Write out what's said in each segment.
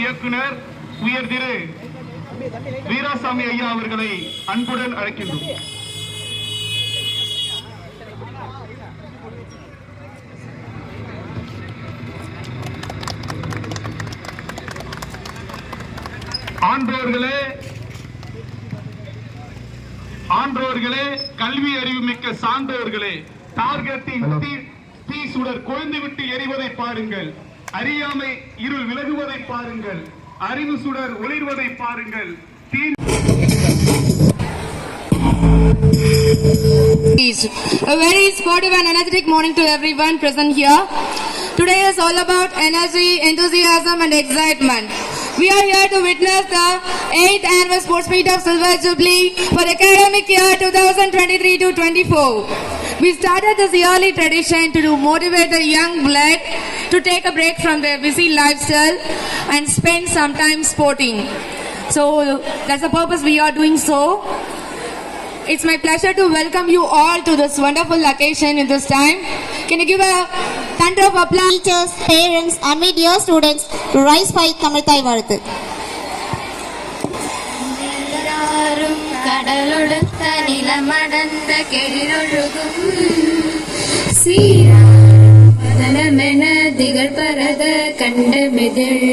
இயக்குனர் உயர் திரு வீராசாமி ஐயா அவர்களை அன்புடன் அழைக்கின்றோம். ஆன்றோர்களே, கல்வி அறிவு மிக்க சான்றோர்களே, டார்கெட்டின் தீ சுடர் கொழுந்து விட்டு எரிவதை பாருங்கள். அறியாமை இருள் விலகுவதை பாருங்கள். அறிவு சுடர் ஒளிர்வதை பாருங்கள். A very sportive and energetic morning to everyone present here. Today is all about energy, enthusiasm and excitement. We are here to witness the 8th annual Sports Meet of Silver Jubilee for academic year 2023-24. We started this yearly tradition to motivate the young blood to take a break from their busy lifestyle and spend some time sporting. So that's the purpose we are doing so. It's my pleasure to welcome you all to this wonderful occasion in this time. Can you give a thunder of applause? Teachers, parents and media students to rise by Tamilthai Varuthu. கடலொடுத்த நிலமடந்த கெழிலொழுகும் சீராமென திகழ் பரத கண்டமிதில்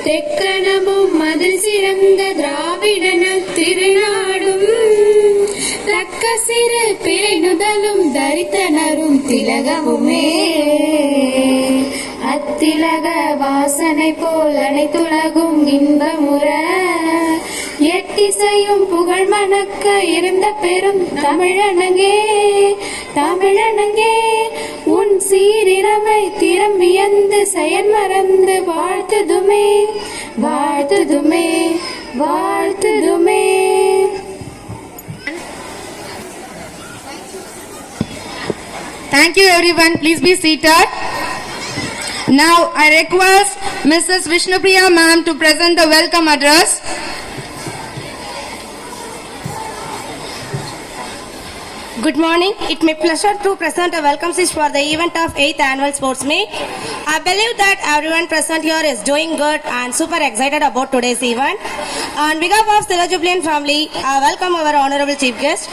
தெக்கணமும் மதில் சிறந்த திராவிடன திருநாடும் தக்க சிறு பிறை நுதலும் தரித்தனரும் திலகமுமே அத்திலக வாசனை போல் அனைத்துலகும் இன்பமுற எட்டிசையும் புகழ் மணக்க இருந்த பெரும் தமிழனங்கே உன் சீரிரமை திறம் வியந்து செயல் மறந்து வாழ்த்துதுமே. Thank you everyone. Please be seated. Now I request Mrs. Vishnupriya ma'am to present the welcome address. Good morning. It's my pleasure to present a welcome speech for the event of 8th annual sports meet. I believe that everyone present here is doing good and super excited about today's event. On behalf of Silver Jubilee family, I welcome our honorable chief guest.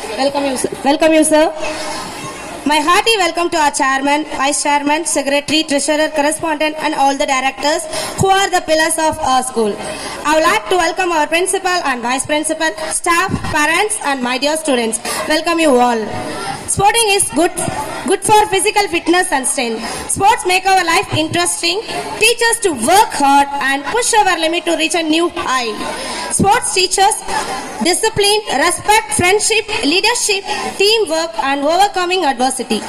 Welcome you, sir. My hearty welcome to our chairman, vice chairman, secretary, treasurer, correspondent and all the directors who are the pillars of our school. I would like to welcome our principal and vice principal, staff, parents and my dear students. Welcome you all. Sporting is good for physical fitness and strength. Sports make our life interesting, teach us to work hard and push our limit to reach a new high. Sports teaches discipline, respect, friendship, leadership, teamwork and overcoming adversity.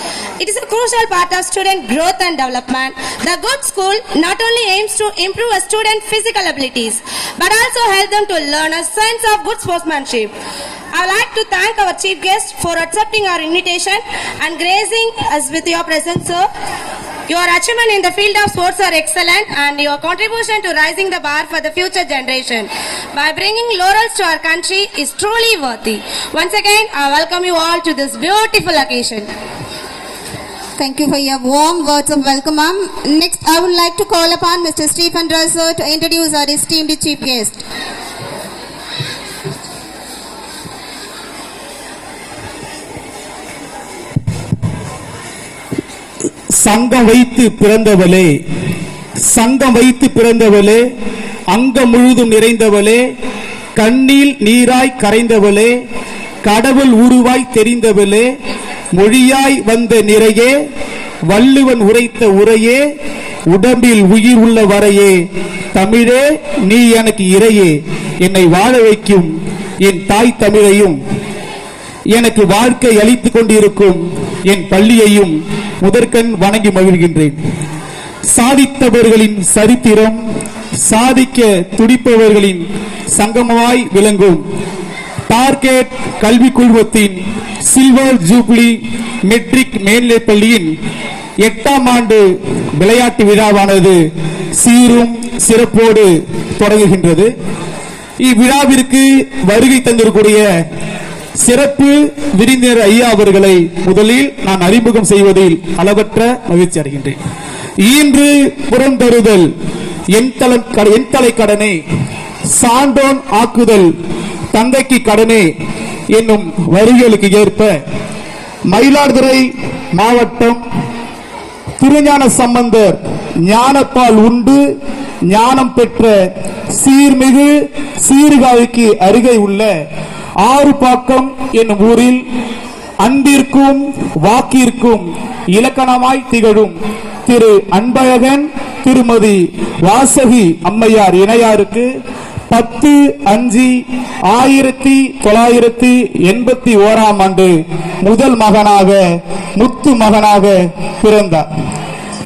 It is a crucial part of student growth and development. The good school not only aims to improve a student's physical abilities but also help them to learn a sense of good sportsmanship. I would like to thank our chief guest for accepting our invitation and gracing us with your presence, sir. Your achievement in the field of sports are excellent and your contribution to raising the bar for the future generation by bringing laurels to our country is truly worthy. Once again, I welcome you all to this beautiful occasion. Thank you for your warm words of welcome, ma'am. Next, I would like to call upon Mr. Stephen Dresser to introduce our esteemed chief guest. சங்கம் வைத்து பிறந்தவளே, அங்கம் முழுதும் நிறைந்தவளே, கண்ணில் நீராய் கரைந்தவளே, கடவுள் உருவாய் தெரிந்தவளே, மொழியாய் வந்த நிறையே, வள்ளுவன் உரைத்த உரையே, உடம்பில் உயிர் உள்ள வரையே, தமிழே நீ எனக்கு இறையே, என்னை வாழ வைக்கும் என் தாய் தமிழையும் எனக்கு வாழ்க்கை அளித்துக் கொண்டிருக்கும் என் பள்ளியையும் முதற்கண் வணங்கி மகிழ்கின்றேன். சாதித்தவர்களின் சரித்திரம், சாதிக்க துடிப்பவர்களின் சங்கமாய் விளங்கும் டார்கெட் கல்வி குழுமத்தின் சில்வர் ஜூப்ளி மெட்ரிக் மேல்நிலைப் பள்ளியின் 8ஆம் ஆண்டு விளையாட்டு விழாவானது சீரும் சிறப்போடு தொடங்குகின்றது. இவ்விழாவிற்கு வருகை தந்திருக்கூடிய சிறப்பு விருந்தினர் ஐயா அவர்களை முதலில் நான் அறிமுகம் செய்வதில் அளவற்ற மகிழ்ச்சி அடைகின்றேன். ஈன்று புறந்தருதல் என் தலை கடனே, சான்றோன் ஆக்குதல் தந்தைக்கு கடனே என்னும் வரிகளுக்கு ஏற்ப மயிலாடுதுறை மாவட்டம் திருஞான சம்பந்தர் ஞானப்பால் உண்டு ஞானம் பெற்ற சீர்மிகு சீர்காழிக்கு அருகே உள்ள ஆறுபாக்கம் என்னும் ஊரில் அன்பிற்கும் வாக்கிற்கும் இலக்கணமாய் திகழும் திரு அன்பழகன் திருமதி வாசகி அம்மையார் இணையாருக்கு 10-5-1981 முதல் மகனாக முத்து மகனாக பிறந்தார்.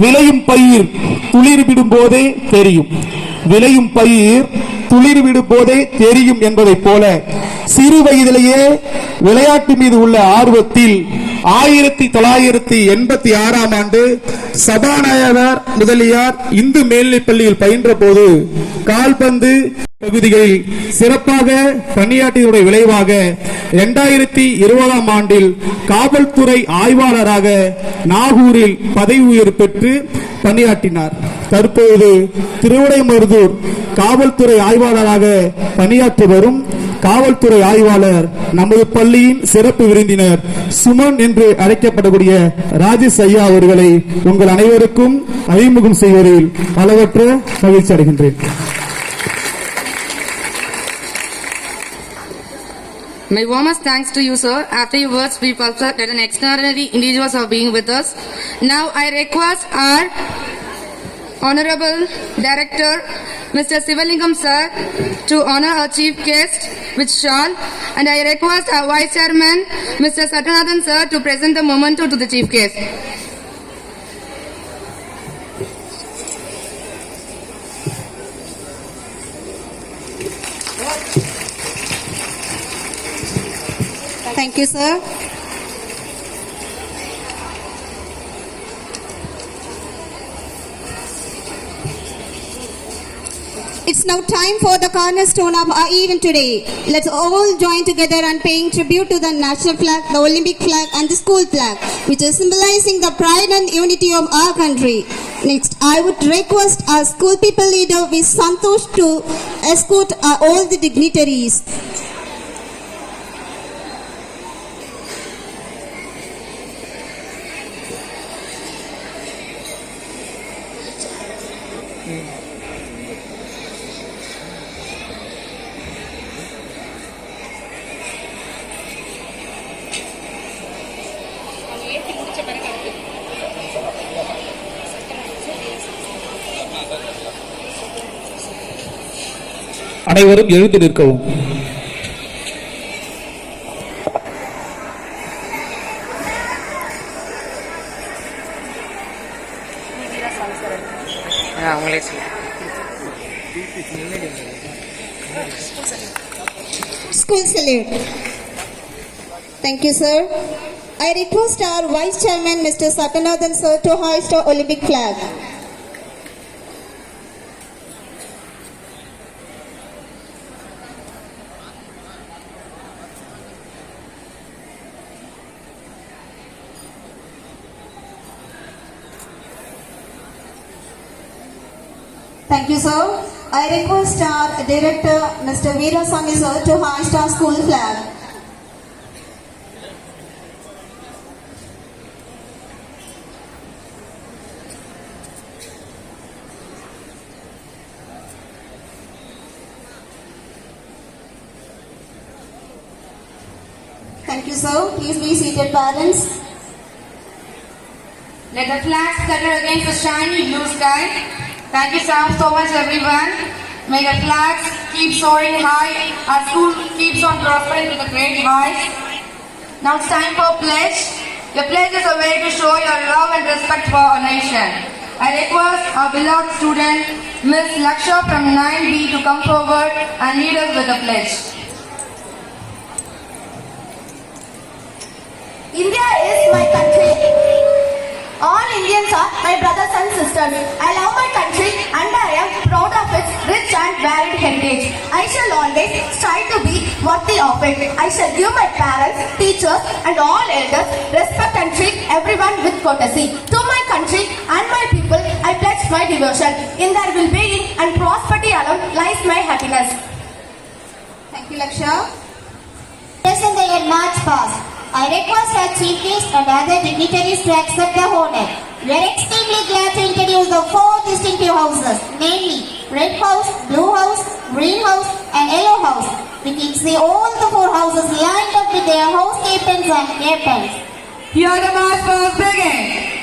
விளையும் பயிர் துளிர்விடும் போதே தெரியும், விளையும் பயிர் துளிர்விடும் போதே தெரியும் என்பதைப் போல சிறு வயதிலேயே விளையாட்டு மீது உள்ள ஆர்வத்தில் 1986 சபாநாயகர் முதலியார் இந்து மேல்நிலைப் பள்ளியில் பயின்ற போது கால்பந்து பகுதிகளில் சிறப்பாக பணியாற்றியதுடைய விளைவாக 2020 காவல்துறை ஆய்வாளராக நாகூரில் பதவி உயர்வு பெற்று பணியாற்றினார். தற்போது திருவிடைமருதூர் காவல்துறை ஆய்வாளராக பணியாற்றி வரும் காவல்துறை ஆய்வாளர் நமது பள்ளியின் சிறப்பு விருந்தினர் சுமன் என்று அழைக்கப்படக்கூடிய ராஜேஷ் ஐயா அவர்களை உங்கள் அனைவருக்கும் அறிமுகம் செய்வதில் அளவற்ற மகிழ்ச்சி அடைகின்றேன். My warmest thanks to you, sir. After your words, we felt that an extraordinary individuals are being with us. Now I request our Honorable Director, Mr. Sivalingam sir, to honor our chief guest with shawl, and I request our Vice Chairman, Mr. Satyanathan sir, to present the memento to the chief guest. Thank you, sir. It's now time for the cornerstone of our event today. Let's all join together and paying tribute to the national flag, the Olympic flag and the school flag, which is symbolizing the pride and unity of our country. Next, I would request our school people leader with Santosh to escort all the dignitaries. அனைவரும் எழுந்து நிற்கவும். School salute. Thank you, sir. I request our Vice Chairman, Mr. Satyanathan sir, to hoist our Olympic flag. Thank you, sir. I request our Director, Mr. Veerasamy sir, to hoist our school flag. Thank you, sir. Please be seated, parents. Let the flag flutter against the shiny blue sky. Thank you so much, everyone. May the flags keep soaring high. Our school keeps on prospering with a great height. Now it's time for pledge. The pledge is a way to show your love and respect for our nation. I request our beloved student, Miss Laksha from 9B, to come forward and lead us with the pledge. India is my country. All Indians are my brothers and sisters. I love my country and I am proud of its rich and varied heritage. I shall always strive to be worthy of it. I shall give my parents, teachers and all elders respect and treat everyone with courtesy. To my country and my people, I pledge my devotion. In their well-being and prosperity alone lies my happiness. Thank you, Laksha. Yes, in the year March past, I request our chief guest and other dignitaries to accept the honor. We are extremely glad to introduce the 4 distinctive houses, namely Red House, Blue House, Green House, and Yellow House. We can see all the 4 houses lined up with their house captains and captains. Here the march past begin.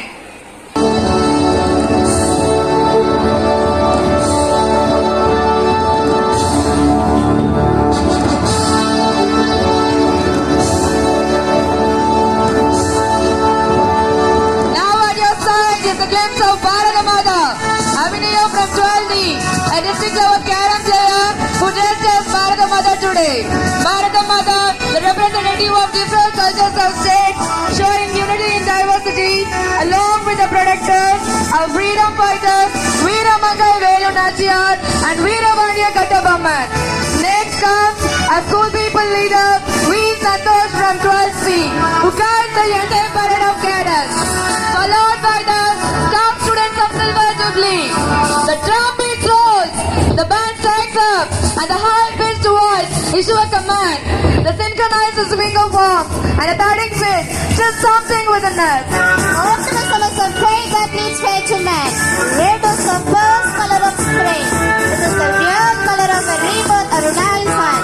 From 12D, a district level carom player who dressed as Bharata Mata today. Bharata Mata, the representative of different cultures of states, showing unity in diversity, along with the protectors of freedom fighters, Veera Mangal Velu Nachiyar and Veera Vandiya Kattabamman. Next comes a school people leader, V. Santosh from 12C, who guides the entire parade of cadets, followed by the top students of Silver Jubilee. The trumpet rolls, the band strikes up, and the high-pitched voice issue a command. The synchronized swing of arms and a batting fist, just something within us. Optimism is a trait that leads straight to man. Red is the first color of spring. This is the real color of a rebirth, a Ronaldo fan.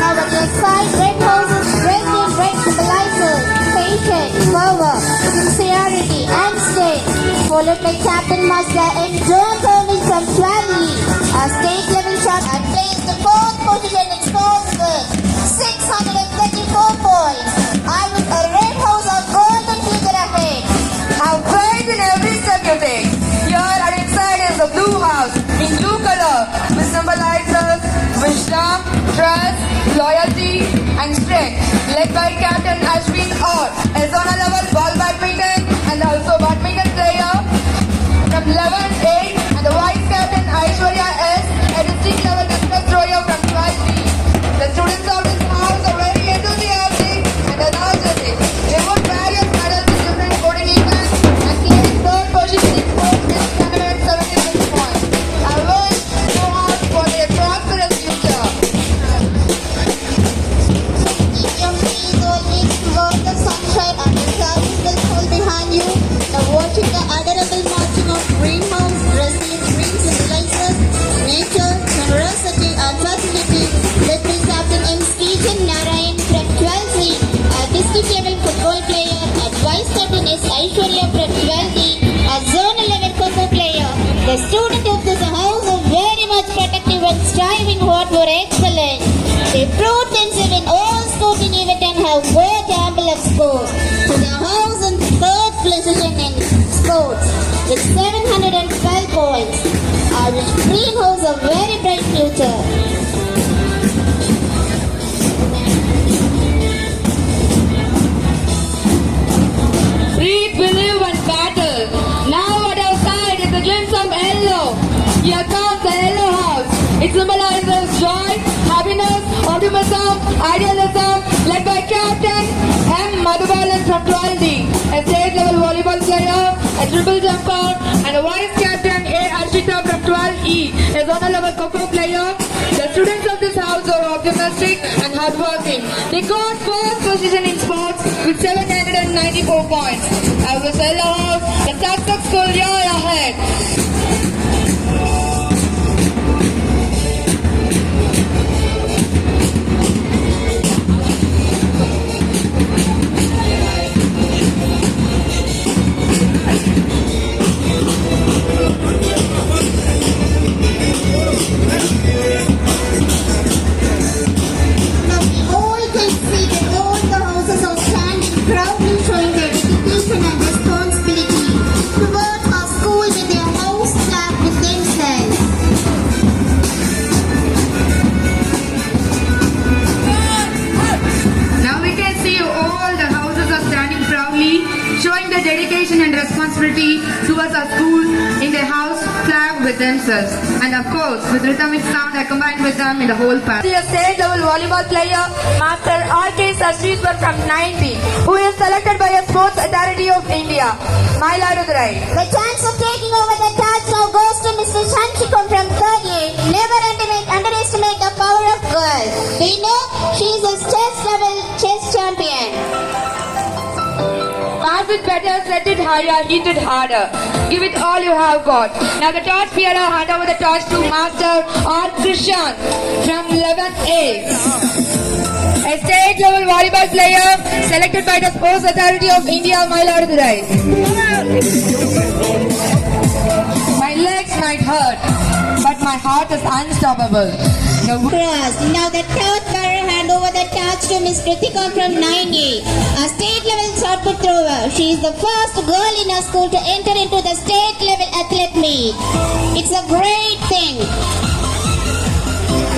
Now when you excite, red houses dressed in red symbolizes patience, fervor, sincerity, and strength. Followed by Captain Master and John Tony from 12E. A state-level shot and placed the 4th position in scores with 634 points. I with a red house of golden future ahead. Have faith in every step you take. Here and inside is the blue house in blue color, which symbolizes wisdom, trust, loyalty, and strength. Led by Captain Ashwin Aur, a zonal level ball badminton and also badminton player from 11A, and the vice captain Aishwarya S, a district level discus thrower from 12B. The students of this house are very enthusiastic and energetic. They won various medals in different sporting events and claimed 3rd position in sports with 176 points. I wish you all for their prosperous future. Keep your feet always toward the sunshine and the clouds will fall behind you. Now watching the adorable marching of greenhouse dressed in green symbolizes nature, generosity and fertility. Let me Captain M. Stephen Narayan from 12C, a district level football player, and Vice Captain S. Aishwarya from 12D, a zonal level Kho player. The student of this house are very much protective and striving hard for excellence. They prove themselves in all sporting events and have great ample of scores. To the house in 3rd position in sports with 712 points. I wish Green House a very bright future. Breathe, believe and battle. Now at our side is a glimpse of yellow. Here comes the yellow house. It symbolizes joy, happiness, optimism, idealism, led by Captain M. Madhubalan from 12D, a state-level volleyball player, a triple jumper, and a vice captain A. Archita from 12E, a zonal-level Kho player. The students of this house are optimistic and hardworking. They got 1st position in sports with 794 points. I wish Yellow House a successful year ahead. Now we all can see that all the houses are standing proudly showing their dedication and responsibility towards our school with their house flag with themselves. Now we can see all the houses are standing proudly, showing the dedication and responsibility towards our school in their house flag with themselves, and of course, with rhythmic sound accompanied with them in the whole pack. A state level volleyball player, Master R.K. Sashishwar from 9B, who is selected by a Sports Authority of India, Mayiladurai. The chance of taking over the task now goes to Mr. Shanshikam from 3rd A. Never underestimate the power of girls. We know she is a chess-level chess champion. Pass it better, set it higher, hit it harder. Give it all you have got. Now the torch bearer hand over the torch to Master R. Krishan from 11A. A state level volleyball player selected by the Sports Authority of India, Mayiladurai. My legs might hurt, but my heart is unstoppable. Cross. Now the third bearer hand over the torch to Miss Kritika from 9A. A state level shot put thrower. She is the first girl in her school to enter into the state level athlete meet. It's a great thing.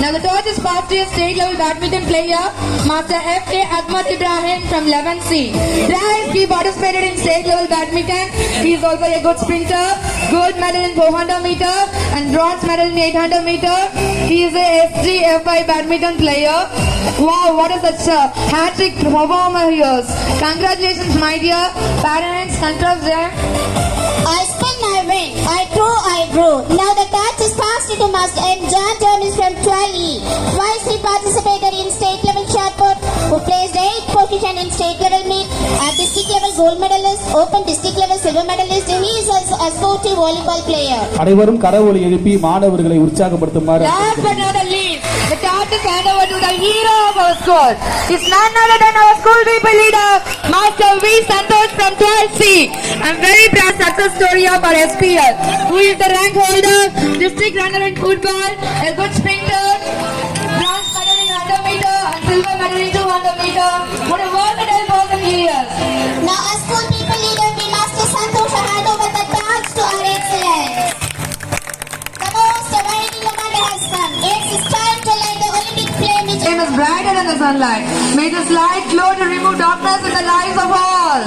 Now the torch is passed to a state level badminton player, Master F.A. Ahmad Ibrahim from 11C. He participated in state level badminton. He is also a good sprinter, gold medal in 400 meter and bronze medal in 800 meter. He is a SGFI badminton player. Wow, what is such a hat-trick performer he is. Congratulations my dear parents, congrats them. I spin, I win. I throw, I grow. Now the torch is passed to Master M. John Termis from 12E. Twice he participated in state level shot put, who placed 8th position in state level meet, a district level gold medalist, open district level silver medalist. He is also a sporty volleyball player. அனைவரும் கரவொலி எழுப்பி மாணவர்களை உற்சாகப்படுத்துமாறு Last but not the least, the torch is handed over to the hero of our school. It's none other than our school people leader, Master V. Santosh from 12C. I'm very proud success story of our SPL, who is the rank holder, district runner in football, a good sprinter, bronze medal in 100 meter and silver medal in 200 meter. What a versatile person he is. Now as school people leader, we Master Santosh hand over the torch to our excellence. The most awaited moment has come. It's time to light the Olympic flame which Flame is brighter than the sunlight. May this light glow to remove darkness in the lives of all.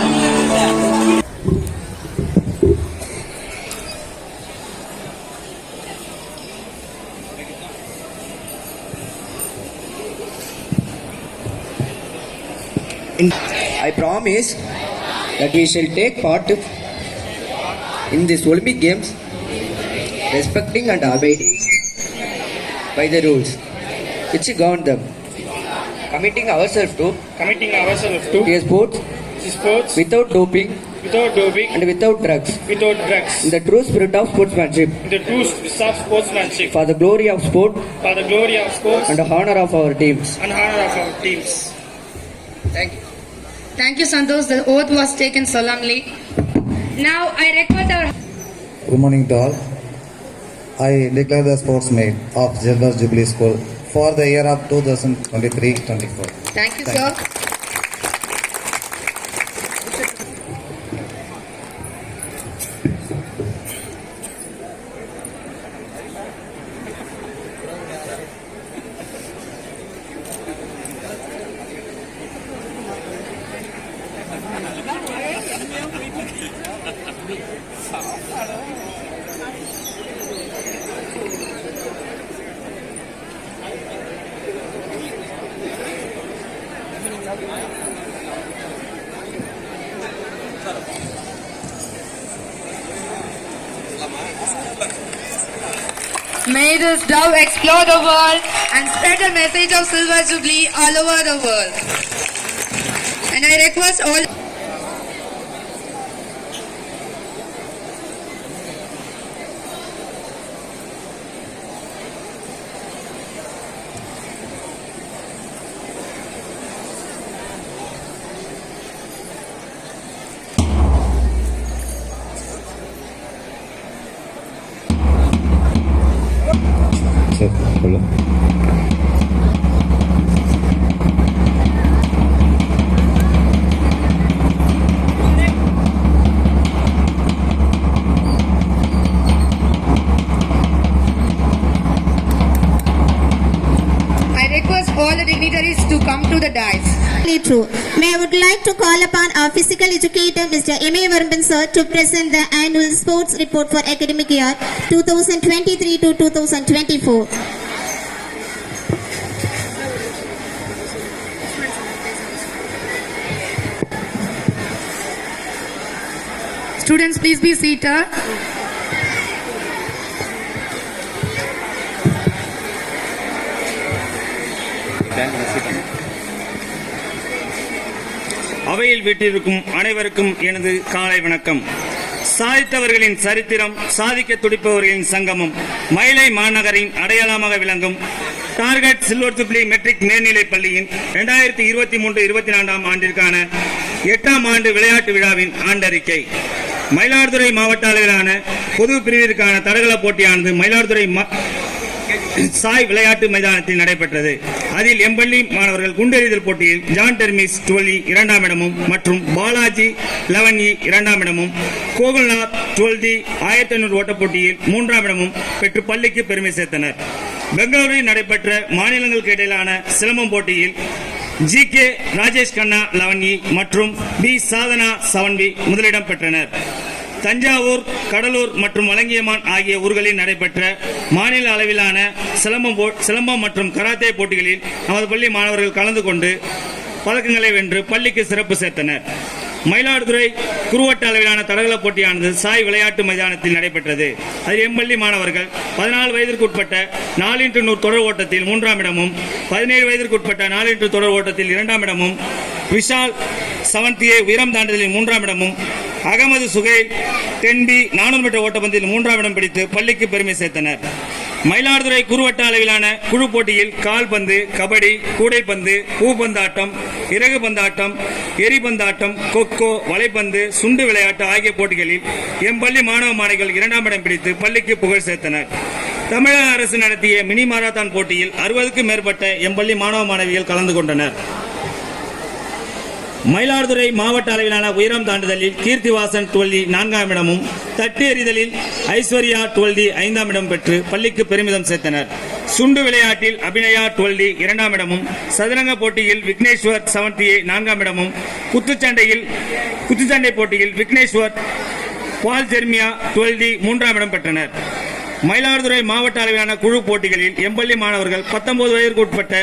I promise that we shall take part in these Olympic Games, respecting and abiding by the rules which govern them, committing ourselves to sports without doping and without drugs, in the true spirit of sportsmanship, for the glory of sport and the honor of our teams. Thank you. Thank you, Santosh. The oath was taken solemnly. Now I request our Good morning to all. I declare the sportsman of Silver Jubilee School for the year of 2023-24. Thank you, sir. May this dove explore the world and spread the message of Silver Jubilee all over the world. And I request all Hello. I request all the dignitaries to come to the dais. True. May I would like to call upon our physical educator, Mr. M.A. Varumban sir, to present the annual sports report for academic year 2023 to 2024. Students, please be seated. அவையில் வீட்டிற்கும் அனைவருக்கும் எனது காலை வணக்கம். சாதித்தவர்களின் சரித்திரம், சாதிக்க துடிப்பவர்களின் சங்கமம், மயிலை மாநகரின் அடையாளமாக விளங்கும் டார்கெட் சில்வர் ஜூப்ளி மெட்ரிக் மேல்நிலைப் பள்ளியின் 2023-24 ஆண்டிற்கான 8ஆம் ஆண்டு விளையாட்டு விழாவின் ஆண்டறிக்கை. மயிலாடுதுறை மாவட்ட அளவிலான பொது பிரிவிற்கான தடகள போட்டியானது மயிலாடுதுறை சாய் விளையாட்டு மைதானத்தில் நடைபெற்றது. அதில் எம்பள்ளி மாணவர்கள் குண்டெறிதல் போட்டியில் ஜான் டெர்மிஸ் 12E 2ஆம் இடமும் மற்றும் பாலாஜி 11E 2ஆம் இடமும், கோகுல்நாத் 12D 1500 ஓட்ட போட்டியில் 3ஆம் இடமும் பெற்று பள்ளிக்கு பெருமை சேர்த்தனர். பெங்களூரில் நடைபெற்ற மாநிலங்களுக்கு இடையிலான சிலம்பம் போட்டியில் GK ராஜேஷ் கண்ணா 11E மற்றும் B சாதனா 7B முதலிடம் பெற்றனர். தஞ்சாவூர், கடலூர் மற்றும் வலங்கியமான் ஆகிய ஊர்களில் நடைபெற்ற மாநில அளவிலான சிலம்பம் மற்றும் கராத்தே போட்டிகளில் நமது பள்ளி மாணவர்கள் கலந்து கொண்டு பதக்கங்களை வென்று பள்ளிக்கு சிறப்பு சேர்த்தனர். மயிலாடுதுறை குறுவட்ட அளவிலான தடகள போட்டியானது சாய் விளையாட்டு மைதானத்தில் நடைபெற்றது. அதில் எம்பள்ளி மாணவர்கள் 14 வயதிற்குட்பட்ட 4x100 தொடர் ஓட்டத்தில் 3ஆம் இடமும், 17 வயதிற்குட்பட்ட 4x தொடர் ஓட்டத்தில் 2ஆம் இடமும், விஷால் 7th உயரம் தாண்டுதலில் 3ஆம் இடமும், அகமது சுகைல் 10B 400 மீட்டர் ஓட்டப்பந்தயில் 3ஆம் இடம் பிடித்து பள்ளிக்கு பெருமை சேர்த்தனர். மயிலாடுதுறை குறுவட்ட அளவிலான குழு போட்டியில் கால்பந்து, கபடி, கூடைப்பந்து, பூப்பந்தாட்டம், இறகு பந்தாட்டம், எரிபந்தாட்டம், கொக்கோ, வலைப்பந்து, சுண்டு விளையாட்டு ஆகிய போட்டிகளில் எம்பள்ளி மாணவ மாணவிகள் 2ஆம் இடம் பிடித்து பள்ளிக்கு புகழ் சேர்த்தனர். தமிழக அரசு நடத்திய மினி மாரத்தான் போட்டியில் 60க்கும் மேற்பட்ட எம்பள்ளி மாணவ மாணவிகள் கலந்து கொண்டனர். மயிலாடுதுறை மாவட்ட அளவிலான உயரம் தாண்டுதலில் கீர்த்திவாசன் 12E 4ஆம் இடமும், தட்டு எறிதலில் ஐஸ்வர்யா 12D 5ஆம் இடம் பெற்று பள்ளிக்கு பெருமிதம் சேர்த்தனர். சுண்டு விளையாட்டில் அபிநயா 12D 2ஆம் இடமும், சதுரங்க போட்டியில் விக்னேஸ்வர் 7th 4ஆம் இடமும், குத்துச்சண்டை போட்டியில் விக்னேஸ்வர் பால் ஜெர்மியா 12D 3ஆம் இடம் பெற்றனர். மயிலாடுதுறை மாவட்ட அளவிலான குழு போட்டிகளில் எம்பள்ளி மாணவர்கள் 19 வயதிற்கு உட்பட்ட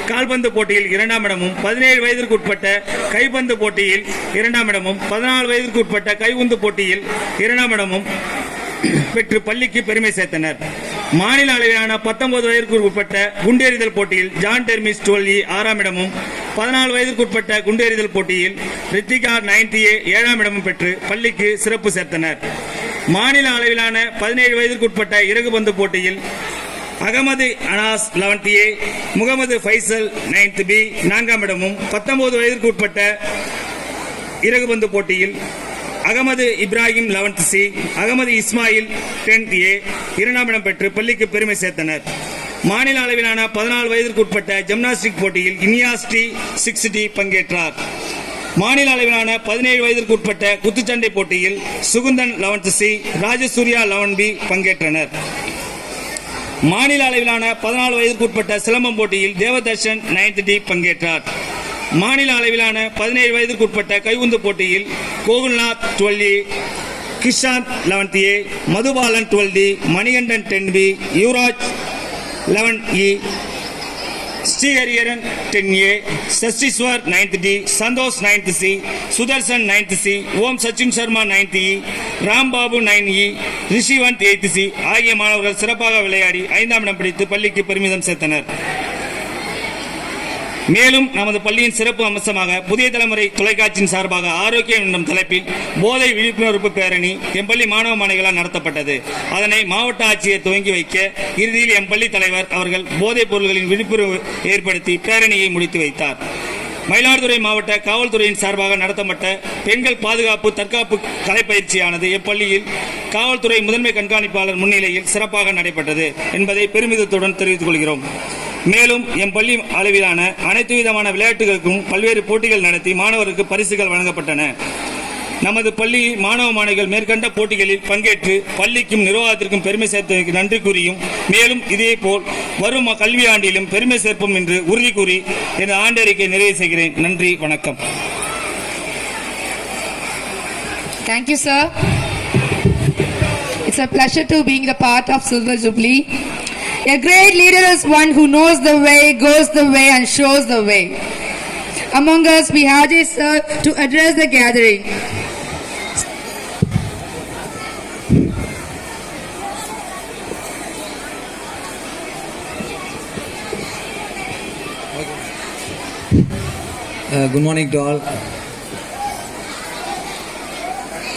கால்பந்து போட்டியில் 2ஆம் இடமும், 17 வயதிற்கு உட்பட்ட கைப்பந்து போட்டியில் 2ஆம் இடமும், 14 வயதிற்கு உட்பட்ட கைவுந்து போட்டியில் 2ஆம் இடமும் பெற்று பள்ளிக்கு பெருமை சேர்த்தனர். மாநில அளவிலான 19 வயதிற்கு உட்பட்ட குண்டெறிதல் போட்டியில் ஜான் டெர்மிஸ் 12E 6ஆம் இடமும், 14 வயதிற்கு உட்பட்ட குண்டெறிதல் போட்டியில் ரித்திகா 9th 7ஆம் இடமும் பெற்று பள்ளிக்கு சிறப்பு சேர்த்தனர். மாநில அளவிலான 17 வயதிற்கு உட்பட்ட இறகுபந்து போட்டியில் Ahmed Anas 11th Mohammed Faisal 9th B 4ஆம் இடமும், 19 வயதிற்கு உட்பட்ட இறகுபந்து போட்டியில் Ahmed Ibrahim 11th C, Ahmed Ismail 10th A 2ஆம் இடம் பெற்று பள்ளிக்கு பெருமை சேர்த்தனர். மாநில அளவிலான 14 வயதிற்கு உட்பட்ட ஜிம்னாஸ்டிக் போட்டியில் இனியாஸ்டி 6D பங்கேற்றார். மாநில அளவிலான 17 வயதிற்கு உட்பட்ட குத்துச்சண்டை போட்டியில் Sugunthan 11th C, Rajasurya 11B பங்கேற்றனர். மாநில அளவிலான 14 வயதிற்கு உட்பட்ட சிலம்பம் போட்டியில் தேவதர்ஷன் 9th D பங்கேற்றார். மாநில அளவிலான 17 வயதிற்கு உட்பட்ட கைவுந்து போட்டியில் Gokulnath 12E, Kishanth 11th A, Madhubalan 12D, Manikandan 10B, Yuvraj 11E, ஸ்ரீஹரியரன் 10A, சஷ்டிஸ்வர் 9th D, Santhosh 9th C, Sudarshan 9th C, Om Sachin Sharma 9th E, Rambabu 9E, ரிஷிவந்த் 8th C ஆகிய மாணவர்கள் சிறப்பாக விளையாடி 5ஆம் இடம் பிடித்து பள்ளிக்கு பெருமிதம் சேர்த்தனர். மேலும் நமது பள்ளியின் சிறப்பு அம்சமாக புதிய தலைமுறை தொலைக்காட்சியின் சார்பாக ஆரோக்கியம் என்னும் தலைப்பில் போதை விழிப்புணர்வு பேரணி எம்பள்ளி மாணவ மாணவிகளால் நடத்தப்பட்டது. அதனை மாவட்ட ஆட்சியர் துவங்கி வைக்க இறுதியில் எம்பள்ளி தலைவர் அவர்கள் போதைப் பொருள்களின் விழிப்புணர்வு ஏற்படுத்தி பேரணியை முடித்து வைத்தார். மயிலாடுதுறை மாவட்ட காவல்துறையின் சார்பாக நடத்தப்பட்ட பெண்கள் பாதுகாப்பு தற்காப்பு கலைப்பயிற்சியானது எப்பள்ளியில் காவல்துறை முதன்மை கண்காணிப்பாளர் முன்னிலையில் சிறப்பாக நடைபெற்றது என்பதை பெருமிதத்துடன் தெரிவித்துக் கொள்கிறோம். மேலும் எம் பள்ளி அளவிலான அனைத்து விதமான விளையாட்டுகளுக்கும் பல்வேறு போட்டிகள் நடத்தி மாணவருக்கு பரிசுகள் வழங்கப்பட்டன. நமது பள்ளி மாணவ மாணவிகள் மேற்கண்ட போட்டிகளில் பங்கேற்று பள்ளிக்கும் நிர்வாகத்திற்கும் பெருமை சேர்த்ததற்கு நன்றி கூறியும் மேலும் இதேபோல் வரும் கல்வியாண்டிலும் பெருமை சேர்ப்போம் என்று உறுதி கூறி எனது ஆண்டறிக்கை நிறைவு செய்கிறேன். நன்றி, வணக்கம். Thank you, sir. It's a pleasure to being the part of Silver Jubilee. A great leader is one who knows the way, goes the way, and shows the way. Among us, we have this sir to address the gathering. Good morning to all.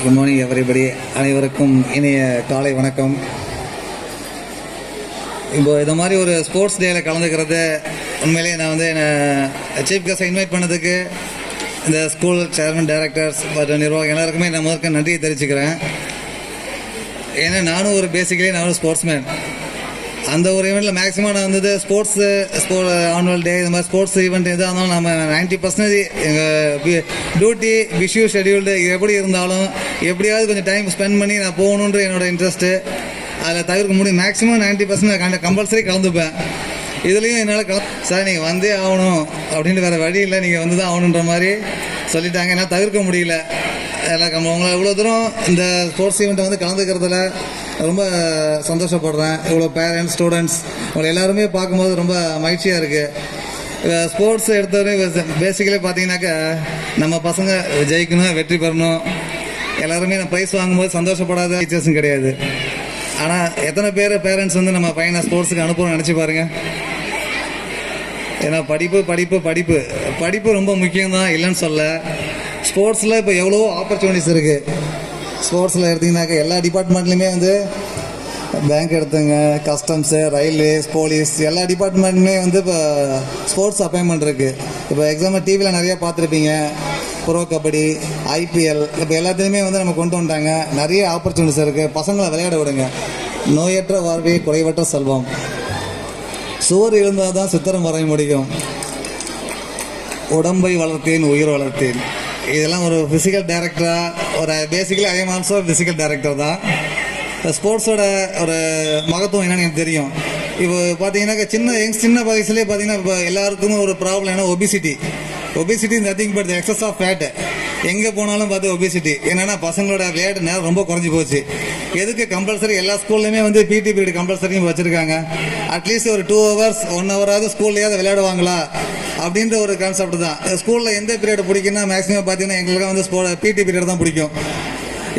Good morning everybody. அனைவருக்கும் இனிய காலை வணக்கம். இப்போ இந்த மாதிரி ஒரு sports டேயில் கலந்துக்கிறது உண்மையிலேயே நான் வந்து என்னை சீஃப் கெஸ்ட்டை இன்வைட் பண்ணதுக்கு இந்த ஸ்கூல் சேர்மன் டைரக்டர்ஸ் மற்றும் நிர்வாகம் எல்லாருக்குமே நான் முதற்க நன்றியை தெரிவிச்சுக்கிறேன். ஏன்னா நானும் ஒரு பேசிக்கலி நான் ஒரு ஸ்போர்ட்ஸ்மேன். அந்த ஒரு ஈவெண்ட்டில் மேக்ஸிமம் நான் வந்து ஆனுவல் டே இந்த மாதிரி ஸ்போர்ட்ஸ் ஈவெண்ட் எதாக இருந்தாலும் நம்ம 90% எங்கள் டியூட்டி பிஷ்யூ ஷெடியூல்டு எப்படி இருந்தாலும் எப்படியாவது கொஞ்சம் டைம் ஸ்பெண்ட் பண்ணி நான் போகணுன்ற என்னோட இன்ட்ரெஸ்ட்டு அதில் தவிர்க்க முடியும். மேக்ஸிமம் 90% நான் கம்பல்சரி கலந்துப்பேன். இதுலேயும் என்னால் சார் நீங்கள் வந்தே ஆகணும் அப்படின்ட்டு வேறு வழி இல்லை, நீங்கள் வந்து தான் ஆகணுன்ற மாதிரி சொல்லிட்டாங்க. என்னால் தவிர்க்க முடியல. உங்களை இவ்வளோ தூரம் இந்த ஸ்போர்ட்ஸ் ஈவெண்ட்டை வந்து கலந்துக்கிறதுல ரொம்ப சந்தோஷப்படுறேன். இவ்வளோ பேரண்ட்ஸ், ஸ்டூடெண்ட்ஸ் உங்களை எல்லாருமே பார்க்கும்போது ரொம்ப மகிழ்ச்சியாக இருக்குது. ஸ்போர்ட்ஸ் எடுத்தவரையும் பேசிக்கலி பார்த்தீங்கன்னாக்கா நம்ம பசங்க ஜெயிக்கணும், வெற்றி பெறணும், எல்லாருமே நான் ப்ரைஸ் வாங்கும்போது சந்தோஷப்படாத டீச்சர்ஸும் கிடையாது. ஆனால் எத்தனை பேர் பேரண்ட்ஸ் வந்து நம்ம பையனை ஸ்போர்ட்ஸுக்கு அனுப்புகிறோம்னு நினச்சி பாருங்கள். ஏன்னா படிப்பு ரொம்ப முக்கியம்தான், இல்லைன்னு சொல்ல. ஸ்போர்ட்ஸில் இப்போ எவ்வளோ ஆப்பர்ச்சுனிட்டிஸ் இருக்குது. ஸ்போர்ட்ஸில் எடுத்திங்கனாக்கா எல்லா டிபார்ட்மெண்ட்லேயுமே வந்து பேங்க் எடுத்துங்க, கஸ்டம்ஸு, ரயில்வேஸ், போலீஸ் எல்லா டிபார்ட்மெண்ட்டுமே வந்து இப்போ ஸ்போர்ட்ஸ் அப்பாயின்மெண்ட் இருக்குது. இப்போ எக்ஸாம்பிள் டிவியில் நிறையா பார்த்துருப்பீங்க, ப்ரோ கபடி, ஐபிஎல், இப்போ எல்லாத்துலேயுமே வந்து நம்ம கொண்டு வந்துட்டாங்க. நிறைய ஆப்பர்ச்சுனிட்டிஸ் இருக்குது. பசங்களை விளையாட விடுங்க. நோயற்ற வாழ்வே குறைவற்ற செல்வம். சுவர் இருந்தால் தான் சித்திரம் வரைய முடியும். உடம்பை வளர்த்தேன், உயிர் வளர்த்தேன். இதெல்லாம் ஒரு ஃபிசிக்கல் டைரக்டராக ஒரு basically I am also physical director தான். ஸ்போர்ட்ஸோட ஒரு மகத்துவம் என்னன்னு எனக்கு தெரியும். இப்போ பார்த்தீங்கன்னாக்கா சின்ன வயசுலேயே பார்த்தீங்கன்னா இப்போ எல்லாருக்கும் ஒரு ப்ராப்ளம் என்ன, obesity nothing but excess of fat. எங்கே போனாலும் பார்த்து ஒபிசிட்டி. என்னென்னா பசங்களோட விளையாட்டு நேரம் ரொம்ப குறைஞ்சி போச்சு. எதுக்கு கம்பல்சரி எல்லா ஸ்கூல்லையுமே வந்து பிடி பீரியட் கம்பல்சரியும் வச்சுருக்காங்க. அட்லீஸ்ட் ஒரு 2 hours 1 hour ஸ்கூல்லையாவது விளையாடுவாங்களா அப்படின்ற ஒரு கான்செப்ட் தான். ஸ்கூலில் எந்த பீரியட் பிடிக்குன்னா மேக்ஸிமம் பார்த்தீங்கன்னா எங்களுக்கு வந்து பிடி பீரியட் தான் பிடிக்கும்.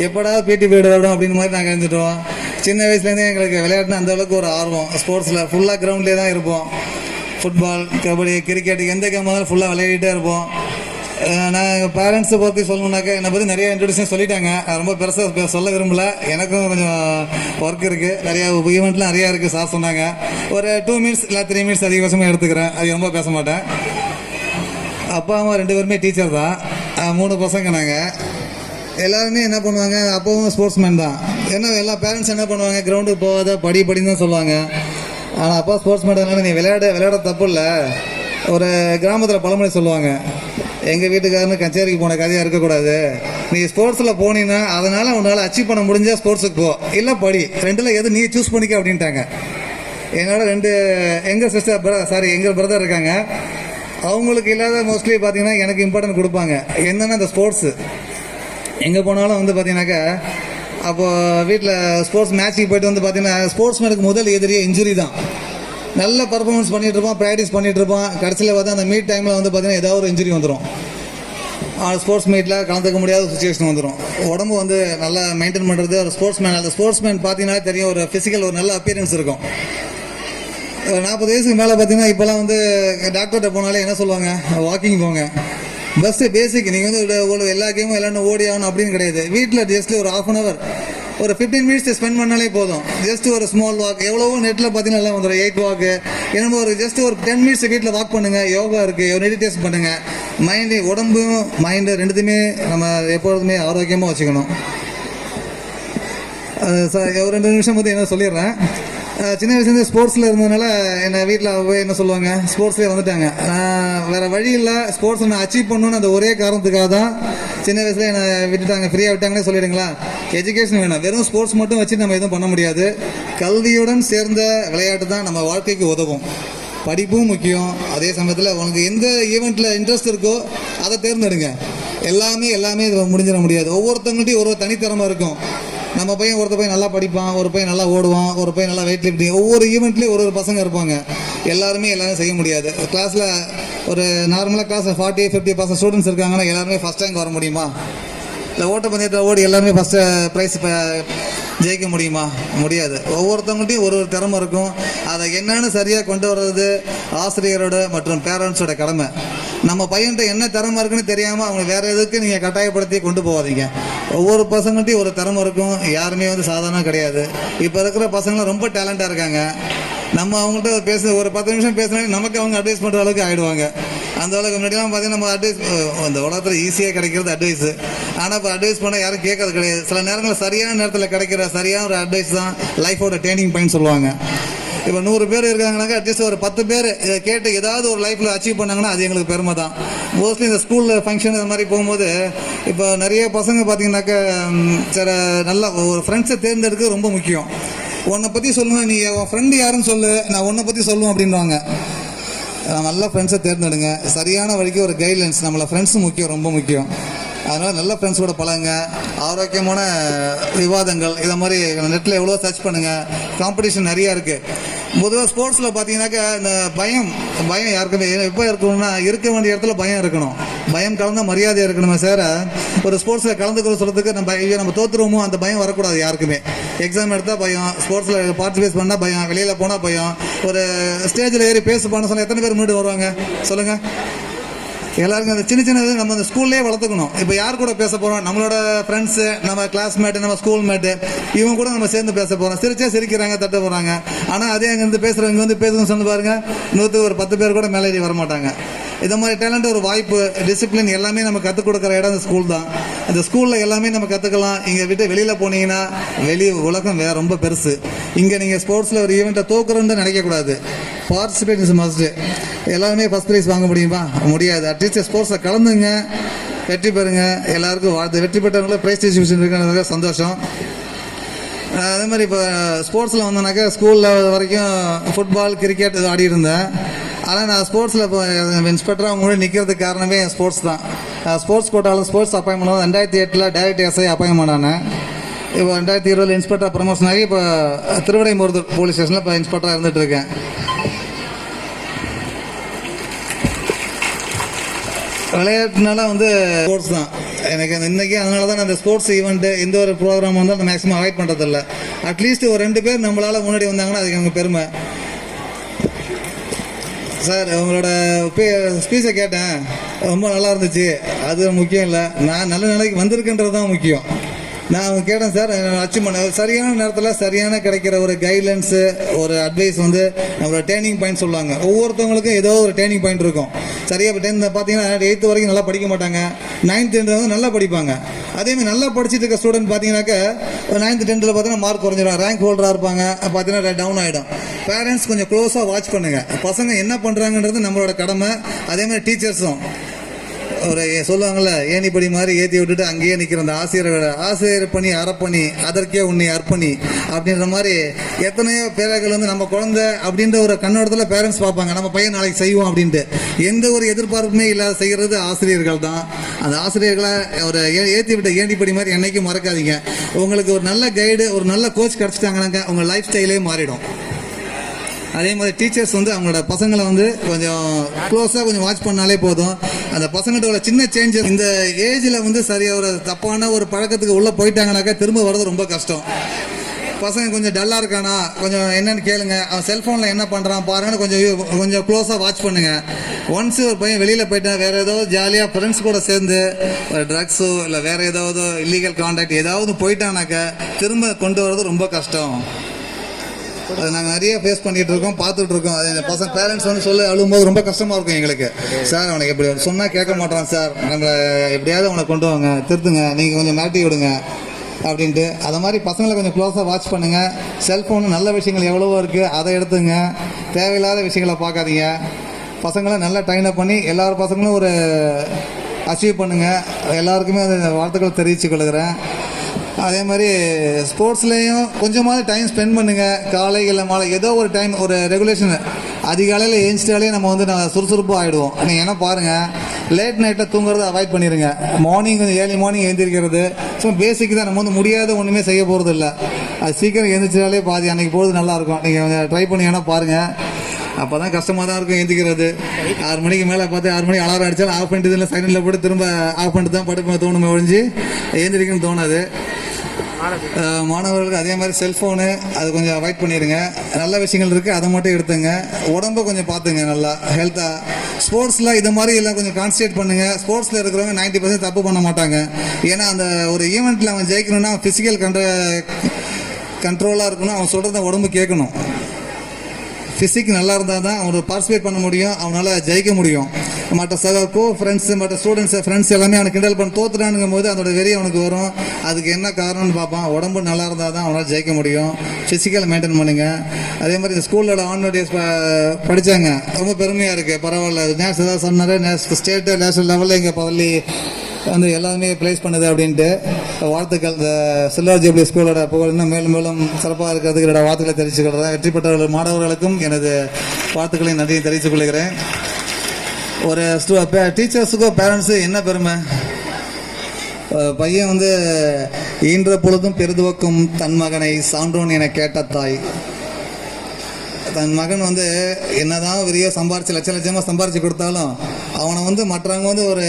எப்படா பிடி பீரியட் விடும் அப்படின்னு மாதிரி நாங்கள் இருந்துட்டோம். சின்ன வயசுலேருந்தே எங்களுக்கு விளையாட்டுனா அந்தளவுக்கு ஒரு ஆர்வம். ஸ்போர்ட்ஸில் ஃபுல்லாக கிரவுண்ட்லேயே தான் இருப்போம். ஃபுட்பால், கபடி, கிரிக்கெட் எந்த கேம் இருந்தாலும் ஃபுல்லாக விளையாடிட்டே இருப்போம். நான் எங்கள் பேரண்ட்ஸை பற்றி சொல்லணுன்னாக்கா என்னை பற்றி நிறைய இன்ட்ரடியூஷன் சொல்லிட்டாங்க. ரொம்ப பெருசாக சொல்ல விரும்பல. எனக்கும் கொஞ்சம் ஒர்க் இருக்குது, நிறையா ஈவெண்ட்லாம் நிறையா இருக்குது. சார் சொன்னாங்க ஒரு 2 minutes இல்லை 3 minutes அதிகபட்சமாக எடுத்துக்கிறேன். அது ரொம்ப பேச மாட்டேன். அப்பா அம்மா 2 பேருமே டீச்சர் தான். 3 பசங்க. நாங்கள் எல்லாருமே என்ன பண்ணுவாங்க, அப்பாவும் ஸ்போர்ட்ஸ்மேன் தான். ஏன்னா எல்லா பேரண்ட்ஸ் என்ன பண்ணுவாங்க, கிரவுண்டுக்கு போகாத படின்னு தான் சொல்லுவாங்க. ஆனால் அப்பா ஸ்போர்ட்ஸ்மேன், நீ விளையாட தப்பு இல்லை. ஒரு கிராமத்தில் பழமொழி சொல்லுவாங்க, எங்கள் வீட்டுக்காரனு கச்சேரிக்கு போன கதையாக இருக்கக்கூடாது. நீ ஸ்போர்ட்ஸில் போனீங்கன்னா அதனால் உன்னால் அச்சீவ் பண்ண முடிஞ்சால் ஸ்போர்ட்ஸுக்கு போ, இல்லை படி. ரெண்டில் எது நீ சூஸ் பண்ணிக்க அப்படின்ட்டாங்க. என்னோட 2 எங்கள் பிரதர் இருக்காங்க. அவங்களுக்கு இல்லாத மோஸ்ட்லி பார்த்தீங்கன்னா எனக்கு இம்பார்ட்டன்ட் கொடுப்பாங்க. என்னென்னா இந்த ஸ்போர்ட்ஸு. எங்கே போனாலும் வந்து பார்த்தீங்கன்னாக்கா அப்போது வீட்டில் ஸ்போர்ட்ஸ் மேட்ச்சுக்கு போய்ட்டு வந்து பார்த்தீங்கன்னா ஸ்போர்ட்ஸ்மேனுக்கு முதல் எதிரியே இன்ஜுரி தான். நல்ல பர்ஃபார்மன்ஸ் பண்ணிகிட்டு இருப்பான், ப்ராக்டிஸ் பண்ணிகிட்டு இருப்பான். கடைசியில் பார்த்தா அந்த மீட் டைமில் வந்து பார்த்தீங்கன்னா ஏதாவது ஒரு இன்ஜுரி வந்துடும். ஸ்போர்ட்ஸ் மீட்டில் கலந்துக்க முடியாத சுச்சுவேஷன் வந்துடும். உடம்பு வந்து நல்லா மெயின்டைன் பண்ணுறது ஒரு ஸ்போர்ட்ஸ்மேன். அந்த ஸ்போர்ட்ஸ்மேன் பார்த்தீங்கன்னா தெரியும், ஒரு ஃபிசிக்கல் ஒரு நல்ல அப்பியரன்ஸ் இருக்கும். 40 வயசுக்கு மேலே பார்த்தீங்கன்னா இப்போலாம் வந்து டாக்டர்கிட்ட போனாலே என்ன சொல்லுவாங்க, வாக்கிங் போங்க. பஸ்ஸு பேசிக். நீங்கள் வந்து எல்லா கேமும் எல்லாரும் ஓடி ஆகணும் அப்படின்னு கிடையாது. வீட்டில் ஜஸ்ட் ஒரு 1/2 hour ஒரு 15 minutes ஸ்பெண்ட் பண்ணாலே போதும். ஜஸ்ட் ஒரு ஸ்மால் வாக். எவ்வளவோ நெட்டில் பார்த்தீங்கன்னா எல்லாம் வந்துடும் 8 வாக்கு. என்னமோ ஒரு ஜஸ்ட் ஒரு 10 minutes வீட்டில் வாக் பண்ணுங்கள். யோகா இருக்குது, மெடிடேஷன் பண்ணுங்கள். மைண்டு, உடம்பும் மைண்டு ரெண்டுத்தையுமே நம்ம எப்பொழுதுமே ஆரோக்கியமாக வச்சுக்கணும். சார் ஒரு 2 நிமிஷம் வந்து என்ன சொல்லிடுறேன். சின்ன வயசுலேருந்து ஸ்போர்ட்ஸில் இருந்ததுனால என்னை வீட்டில் போய் என்ன சொல்லுவாங்க, ஸ்போர்ட்ஸ்லேயே வந்துட்டாங்க. நான் வேறு வழி இல்லை, ஸ்போர்ட்ஸ் நான் அச்சீவ் பண்ணணுன்னு அந்த ஒரே காரணத்துக்காக தான் சின்ன வயசில் என்னை விட்டுட்டாங்க, ஃப்ரீயாக விட்டாங்களே சொல்லிடுங்களா. எஜுகேஷன் வேணும், வெறும் ஸ்போர்ட்ஸ் மட்டும் வச்சு நம்ம எதுவும் பண்ண முடியாது. கல்வியுடன் சேர்ந்த விளையாட்டு தான் நம்ம வாழ்க்கைக்கு உதவும். படிப்பும் முக்கியம். அதே சமயத்தில் உனக்கு எந்த ஈவெண்ட்டில் இன்ட்ரெஸ்ட் இருக்கோ அதை தேர்ந்தெடுங்க. எல்லாமே முடிஞ்சிட முடியாது. ஒவ்வொருத்தவங்கள்ட்டையும் ஒரு தனித்திறமை இருக்கும். நம்ம பையன் ஒருத்த பையன் நல்லா படிப்பான், ஒரு பையன் நல்லா ஓடுவான், ஒரு பையன் நல்லா வெயிட் லிஃப்டிங். ஒவ்வொரு ஈவெண்ட்லேயும் ஒரு பசங்க இருப்பாங்க. எல்லாரும் செய்ய முடியாது. கிளாஸில் ஒரு நார்மலாக கிளாஸில் 40-50% ஸ்டூடெண்ட்ஸ் இருக்காங்கன்னா எல்லாருமே ஃபஸ்ட் ரேங்க் வர முடியுமா? இல்லை ஓட்டப்பந்தயத்தில் ஓடி எல்லாருமே ஃபஸ்ட்டு ப்ரைஸ் ஜெயிக்க முடியுமா? முடியாது. ஒவ்வொருத்தவங்கள்ட்டையும் ஒரு திறமை இருக்கும். அதை என்னன்னு சரியாக கொண்டு வர்றது ஆசிரியரோட மற்றும் பேரண்ட்ஸோட கடமை. நம்ம பையன்கிட்ட என்ன திறமை இருக்குன்னு தெரியாமல் அவங்க வேறு எதுக்கு நீங்கள் கட்டாயப்படுத்தி கொண்டு போகாதீங்க. ஒவ்வொரு பசங்கள்ட்டையும் ஒரு திறமை இருக்கும். யாருமே சாதாரண கிடையாது. இப்போ இருக்கிற பசங்களாம் ரொம்ப டேலண்டாக இருக்காங்க. நம்ம அவங்கள்ட்ட ஒரு 10 நிமிஷம் பேசினாலே நமக்கு அவங்க அட்வைஸ் பண்ணுற அளவுக்கு ஆகிடுவாங்க. அந்த அளவுக்கு முன்னாடிலாம் பார்த்தீங்கன்னா நம்ம அட்வைஸ் அந்த உலகத்தில் ஈஸியாக கிடைக்கிறது அட்வைஸு. ஆனால் இப்போ அட்வைஸ் பண்ண யாரும் கேட்கறது கிடையாது. சில நேரங்களில் சரியான நேரத்தில் கிடைக்கிற சரியான ஒரு அட்வைஸ் தான் லைஃபோட டேர்னிங் பாயிண்ட் சொல்லுவாங்க. இப்போ 100 பேர் இருக்காங்கனாக்கா அட்லீஸ்ட் ஒரு 10 பேர் இதை கேட்டு ஏதாவது ஒரு லைஃப்பில் அச்சீவ் பண்ணாங்கன்னா அது எங்களுக்கு பெருமை தான். மோஸ்ட்லி இந்த ஸ்கூலில் ஃபங்க்ஷன் இது மாதிரி போகும்போது இப்போ நிறைய பசங்க பார்த்தீங்கன்னாக்கா சில நல்ல ஒரு ஃப்ரெண்ட்ஸை தேர்ந்தெடுக்க ரொம்ப முக்கியம். உன்னை பற்றி சொல்லுவேன், நீ உன் ஃப்ரெண்டு யாருன்னு சொல்லு, நான் உன்னை பற்றி சொல்லுவேன் அப்படின்வாங்க. நல்ல ஃப்ரெண்ட்ஸை தேர்ந்தெடுங்க. சரியான வழிக்கு ஒரு கைட்லைன்ஸ், நம்மளை ஃப்ரெண்ட்ஸும் முக்கியம், ரொம்ப முக்கியம். அதனால் நல்ல ஃப்ரெண்ட்ஸோட பழகுங்க. ஆரோக்கியமான விவாதங்கள் இதை மாதிரி நெட்டில் எவ்வளோ சர்ச் பண்ணுங்கள். காம்படிஷன் நிறையா இருக்குது. பொதுவாக ஸ்போர்ட்ஸில் பார்த்தீங்கன்னாக்கா இந்த பயம் யாருக்குமே எப்போ இருக்கணும்னா இருக்க வேண்டிய இடத்துல பயம் இருக்கணும். பயம் கலந்த மரியாதை இருக்கணுமே சார். ஒரு ஸ்போர்ட்ஸில் கலந்துக்கிற சொல்கிறதுக்கு நம்ம தோற்றுருவோமோ அந்த பயம் வரக்கூடாது யாருக்குமே. எக்ஸாம் எடுத்தால் பயம், ஸ்போர்ட்ஸில் பார்ட்டிசிபேட் பண்ணால் பயம், வெளியில் போனால் பயம். ஒரு ஸ்டேஜில் ஏறி பேச சொன்னால் எத்தனை பேர் முன்னாடி வருவாங்க சொல்லுங்கள்? எல்லாருக்கும் அந்த சின்னது நம்ம அந்த ஸ்கூல்லேயே வளர்த்துக்கணும். இப்போ யார் கூட பேச போகிறோம்? நம்மளோட ஃப்ரெண்ட்ஸு, நம்ம கிளாஸ்மேட்டு, நம்ம ஸ்கூல் மேட்டு, இவங்க கூட நம்ம சேர்ந்து பேச போகிறோம். சிரிக்கிறாங்க, தட்ட போகிறாங்க. ஆனால் அதே அங்கேருந்து பேசுகிறவங்க பேசுன்னு சொல்லி பாருங்கள், 100க்கு ஒரு 10 பேர் கூட மேலே வரமாட்டாங்க. இந்த மாதிரி டேலண்ட், ஒரு வாய்ப்பு, டிசிப்ளின் எல்லாமே நம்ம கற்றுக் கொடுக்குற இடம் இந்த ஸ்கூல் தான். அந்த ஸ்கூலில் எல்லாமே நம்ம கற்றுக்கலாம். இங்கே விட்டு வெளியில் போனீங்கன்னா உலகம் ரொம்ப பெருசு. இங்கே நீங்கள் ஸ்போர்ட்ஸில் ஒரு ஈவெண்ட்டை தோக்குறோன்னு நினைக்கக்கூடாது. Participate is must. எல்லாருமே ஃபஸ்ட் ப்ரைஸ் வாங்க முடியுமா? முடியாது. அட்லீஸ்ட் ஸ்போர்ட்ஸில் கலந்துங்க, வெற்றி பெறுங்க. எல்லாருக்கும் வாழ்த்து. வெற்றி பெற்றவங்களும் ப்ரைஸ் டிஸ்ட்ரிபியூஷன் இருக்கிறது சந்தோஷம். அதே மாதிரி இப்போ ஸ்போர்ட்ஸில் வந்தோன்னாக்கா ஸ்கூலில் வரைக்கும் ஃபுட்பால், கிரிக்கெட் இது ஆடி இருந்தேன். ஆனால் நான் ஸ்போர்ட்ஸில் இப்போ இன்ஸ்பெக்டராக அவங்க கூட நிற்கிறதுக்கு காரணமே ஸ்போர்ட்ஸ் தான். ஸ்போர்ட்ஸ் கோட்டாவில் sports appointment 2008 direct SI appointment ஆனேன். இப்போ 2020 இன்ஸ்பெக்டர் ப்ரமோஷன் ஆகி இப்போ திருவிடைமருதூர் போலீஸ் ஸ்டேஷனில் இப்போ இன்ஸ்பெக்டராக இருந்துகிட்டு இருக்கேன். விளையாட்டுனால ஸ்போர்ட்ஸ் தான் எனக்கு இன்னைக்கு. அதனால தான் நான் இந்த ஸ்போர்ட்ஸ் ஈவெண்ட்டு எந்த ஒரு ப்ரோக்ராம் வந்தால் மேக்ஸிமம் அவாய்ட் பண்ணுறதில்ல. அட்லீஸ்ட் ஒரு 2 பேர் நம்மளால் முன்னாடி வந்தாங்கன்னா அதுக்கு எனக்கு பெருமை. சார் உங்களோட ஸ்பீச்சை கேட்டேன், ரொம்ப நல்லா இருந்துச்சு. அது முக்கியம் இல்லை, நான் நல்ல நிலைக்கு வந்திருக்குன்றது தான் முக்கியம். நான் அவங்க கேட்டேன் சார், அச்சீவ் பண்ண சரியான நேரத்தில் சரியான கிடைக்கிற ஒரு கைட்லைன்ஸு, ஒரு அட்வைஸ் நம்மளோட டேர்னிங் பாயிண்ட் சொல்லுவாங்க. ஒவ்வொருத்தவங்களுக்கும் ஏதோ ஒரு டேர்னிங் பாயிண்ட் இருக்கும். சரியாக 10th பார்த்தீங்கன்னா 8th வரைக்கும் நல்லா படிக்க மாட்டாங்க. 9th 10th நல்லா படிப்பாங்க. அதேமாதிரி நல்லா படிச்சுட்டு இருக்க ஸ்டூடெண்ட் பார்த்தீங்கன்னாக்கா 9th 10th பார்த்தீங்கன்னா மார்க் குறைஞ்சிடும், ரேங்க் ஹோல்டராக இருப்பாங்க. பார்த்தீங்கன்னா டவுன் ஆகிடும். பேரண்ட்ஸ் கொஞ்சம் க்ளோஸாக வாட்ச் பண்ணுங்கள். பசங்க என்ன பண்ணுறாங்கன்றது நம்மளோட கடமை. அதேமாதிரி டீச்சர்ஸும் ஒரு சொல்லுவாங்கள்ல, ஏணிப்படி மாதிரி ஏற்றி விட்டுட்டு அங்கேயே நிற்கிற அந்த ஆசிரியர் பணி அறப்பணி, அதற்கே உன்னை அர்ப்பணி அப்படின்ற மாதிரி எத்தனையோ பேரர்கள் நம்ம குழந்தை அப்படின்ற ஒரு கண்ணோட்டத்தில் பேரண்ட்ஸ் பார்ப்பாங்க. நம்ம பையன் நாளைக்கு செய்வோம் அப்படின்ட்டு எந்த ஒரு எதிர்பார்ப்புமே இல்லாத செய்கிறது ஆசிரியர்கள் தான். அந்த ஆசிரியர்களை ஒரு ஏற்றி விட்ட ஏணிப்படி மாதிரி என்றைக்கும் மறக்காதீங்க. உங்களுக்கு ஒரு நல்ல கைடு, ஒரு நல்ல கோச் கிடச்சிட்டாங்கன்னாக்க உங்கள் லைஃப் ஸ்டைலே மாறிடும். அதே மாதிரி டீச்சர்ஸ் அவங்களோட பசங்களை கொஞ்சம் க்ளோஸாக கொஞ்சம் வாட்ச் பண்ணாலே போதும். அந்த பசங்கள்ட்ட உள்ள சின்ன சேஞ்சஸ் இந்த ஏஜில் சரியாக ஒரு தப்பான ஒரு பழக்கத்துக்கு உள்ளே போயிட்டாங்கனாக்கா திரும்ப வர்றது ரொம்ப கஷ்டம். பசங்க கொஞ்சம் டல்லாக இருக்கானா, கொஞ்சம் என்னன்னு கேளுங்க. அவன் செல்ஃபோனில் என்ன பண்ணுறான் பாருங்கன்னு கொஞ்சம் க்ளோஸாக வாட்ச் பண்ணுங்கள். ஒன்ஸ் ஒரு பையன் வெளியில் போயிட்டா வேறு ஏதாவது ஜாலியாக ஃப்ரெண்ட்ஸ் கூட சேர்ந்து ஒரு ட்ரக்ஸோ இல்லை வேறு ஏதாவது இல்லீகல் கான்டாக்ட் ஏதாவது போயிட்டானாக்கா திரும்ப கொண்டு வர்றது ரொம்ப கஷ்டம். அது நாங்கள் நிறைய ஃபேஸ் பண்ணிகிட்டு இருக்கோம், பார்த்துட்டு இருக்கோம். அது பசங்க பேரண்ட்ஸ் சொல்ல அழும்போது ரொம்ப கஷ்டமாக இருக்கும் எங்களுக்கு. சார் அவனுக்கு எப்படி சொன்னால் கேட்க மாட்டான் சார், நம்ம எப்படியாவது அவனை கொண்டு வாங்க, திருத்துங்க, நீங்கள் கொஞ்சம் மாட்டி விடுங்க. அப்படின்ட்டு. அதை மாதிரி பசங்களை கொஞ்சம் க்ளோஸாக வாட்ச் பண்ணுங்கள். செல்ஃபோனு நல்ல விஷயங்கள் எவ்வளவோ இருக்குது, அதை எடுத்துங்க. தேவையில்லாத விஷயங்களை பார்க்காதீங்க. பசங்களை நல்லா ட்ரைன் அப் பண்ணி எல்லார் பசங்களும் ஒரு அச்சீவ் பண்ணுங்கள். எல்லாருக்குமே அந்த வாழ்த்துக்களை தெரிவித்து கொள்கிறேன். அதே மாதிரி ஸ்போர்ட்ஸ்லேயும் கொஞ்சமாவது டைம் ஸ்பெண்ட் பண்ணுங்கள். காலை இல்லை மாலை ஏதோ ஒரு டைம், ஒரு ரெகுலேஷன். அதிகாலையில் ஏஞ்சிட்டாலே நம்ம வந்து சுறுசுறுப்பாக ஆகிடுவோம். நீங்கள் என்ன பாருங்கள், லேட் நைட்டில் தூங்குறதை அவாய்ட் பண்ணிடுங்க. மார்னிங் கொஞ்சம் ஏர்லி மார்னிங் எழுந்திரிக்கிறது ஸோ பேசிக் தான். நம்ம வந்து முடியாத ஒன்றுமே செய்ய போகிறது இல்லை. அது சீக்கிரம் எழுந்திரிச்சாலே பாதி அன்றைக்கி போகிறது நல்லாயிருக்கும். நீங்கள் கொஞ்சம் ட்ரை பண்ணிங்கன்னா பாருங்கள். அப்போ தான் கஷ்டமாக தான் இருக்கும் எழுந்திக்கிறது. 6 மணிக்கு மேலே பார்த்து 6 மணிக்கு அலாரம் அடித்தாலும் ஆஃப் பண்ணிட்டு இல்லை சைலண்டில் போட்டு திரும்ப ஆஃப் பண்ணிட்டு தான் படுப்பு தோணுமே ஒழிஞ்சு எழுந்திரிக்கணும்னு தோணாது. மாணவர்களுக்கு அதே மாதிரி செல்ஃபோனு அது கொஞ்சம் அவாய்ட் பண்ணிடுங்க. நல்ல விஷயங்கள் இருக்குது, அதை மட்டும் எடுத்துங்க. உடம்பை கொஞ்சம் பார்த்துங்க, நல்லா ஹெல்த்தாக. ஸ்போர்ட்ஸில் இது மாதிரி எல்லாம் கொஞ்சம் கான்சன்ட்ரேட் பண்ணுங்கள். ஸ்போர்ட்ஸில் இருக்கிறவங்க 90% தப்பு பண்ண மாட்டாங்க. ஏன்னா அந்த ஒரு ஈவெண்ட்டில் அவன் ஜெயிக்கணும்னா ஃபிசிக்கல் கண்ட்ரோலாக இருக்கணும். அவன் சொல்கிறத உடம்பு கேட்கணும். ஃபிசிக் நல்லா இருந்தால் தான் அவனை பார்ட்டிசிபேட் பண்ண முடியும், அவனால் ஜெயிக்க முடியும். மற்ற ஃப்ரெண்ட்ஸு மற்ற ஸ்டூடெண்ட்ஸு ஃப்ரெண்ட்ஸ் எல்லாமே அவனுக்கு கிண்டல் பண்ணி தோத்துட்டானுங்கும் போது அதோட வெறி அவனுக்கு வரும். அதுக்கு என்ன காரணம்னு பார்ப்பான். உடம்பு நல்லா இருந்தால் தான் அவனால் ஜெயிக்க முடியும். ஃபிசிக்கல் மெயின்டைன் பண்ணுங்க. அதே மாதிரி இந்த ஸ்கூலோட ஆன்வல் டேஸ் படித்தாங்க, ரொம்ப பெருமையாக இருக்குது. பரவாயில்ல, நேஷனல் ஏதாவது சொன்னார், ஸ்டேட்டு நேஷனல் லெவலில் இங்கே பள்ளி வந்து எல்லாருமே ப்ளேஸ் பண்ணுது அப்படின்ட்டு வாழ்த்துக்கள். இந்த சில்வர் ஜூப்ளி ஸ்கூலோட புகழ் இன்னும் மேலும் மேலும் சிறப்பாக இருக்கிறதுக்கு என்னோட வாழ்த்துக்களை தெரிவித்துக்கொள்கிறேன். வெற்றி பெற்ற மாணவர்களுக்கும் எனது வாழ்த்துக்களையும் நன்றியை தெரிவித்துக் கொள்கிறேன். ஒரு டீச்சர்ஸுக்கும் பேரண்ட்ஸு என்ன பெருமை. பையன் வந்து ஈன்ற பொழுதும் பெருதுவக்கும் தன் மகனை சான்றோன் என கேட்ட தாய். தன் மகன் வந்து என்னதான் பெரிய சம்பாரிச்சு லட்சமாக சம்பாரிச்சு கொடுத்தாலும் அவனை வந்து மற்றவங்க வந்து ஒரு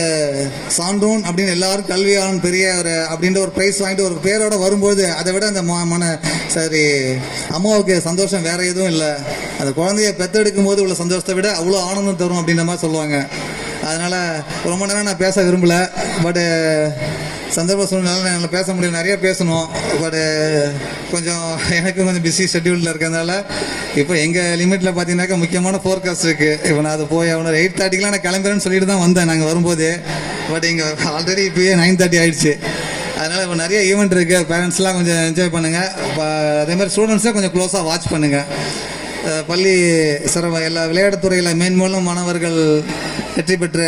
சான்றோன் அப்படின்னு எல்லாரும் கல்வியாளன் பெரிய ஒரு அப்படின்ற ஒரு ப்ரைஸ் வாங்கிட்டு ஒரு பேரோட வரும்போது அதை விட அந்த சரி அம்மாவுக்கு சந்தோஷம் வேற எதுவும் இல்லை. அந்த குழந்தைய பெற்றெடுக்கும் போது உள்ள சந்தோஷத்தை விட அவ்வளோ ஆனந்தம் தரும் அப்படின்ற மாதிரி சொல்லுவாங்க. அதனால் ரொம்ப நேரம் நான் பேச விரும்பலை. பட்டு சந்தர்ப்ப சூழ்நிலை என்னால் பேச முடியும், நிறைய பேசணும். பட் கொஞ்சம் எனக்கு கொஞ்சம் பிஸி ஷெட்யூலில் இருக்கிறதுனால இப்போ எங்கள் லிமிட்டில் பார்த்தீங்கன்னாக்கா முக்கியமான ஃபோர்காஸ்ட் இருக்குது. இப்போ நான் அது போய் அவனோட 8:30க்கெலாம் நான் கிளம்புறேன்னு சொல்லிட்டு தான் வந்தேன் நாங்கள் வரும்போது. பட் இங்கே ஆல்ரெடி இப்போயே 9:30 ஆகிடுச்சு. அதனால் இப்போ நிறைய ஈவெண்ட் இருக்குது. பேரண்ட்ஸ்லாம் கொஞ்சம் என்ஜாய் பண்ணுங்கள். அதே மாதிரி ஸ்டூடெண்ட்ஸை கொஞ்சம் க்ளோஸாக வாட்ச் பண்ணுங்கள். பள்ளி எல்லா விளையாட்டுத்துறையில் மேன்மேலும் மாணவர்கள் வெற்றி பெற்று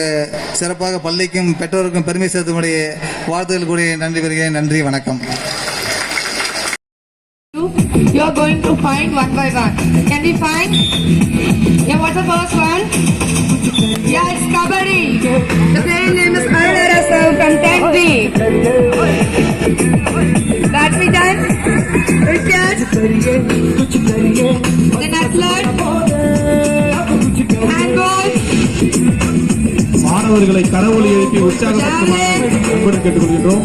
சிறப்பாக பள்ளிக்கும் பெற்றோருக்கும் பெருமை சேர்த்துக்கூடிய வாழ்த்துக்கள் கூடிய நன்றி பெறுகிறேன். நன்றி, வணக்கம். You are going to find one by one. Can we find? Yeah, what's the first one? Yeah, it's Kabaddi. The player name is Karnara from 10th. Badminton, cricket, then athlete, handball. மாணவர்களை கரவொலி எழுப்பி உற்சாகப்படுத்துமாறு கேட்டுக்கொள்கின்றோம்.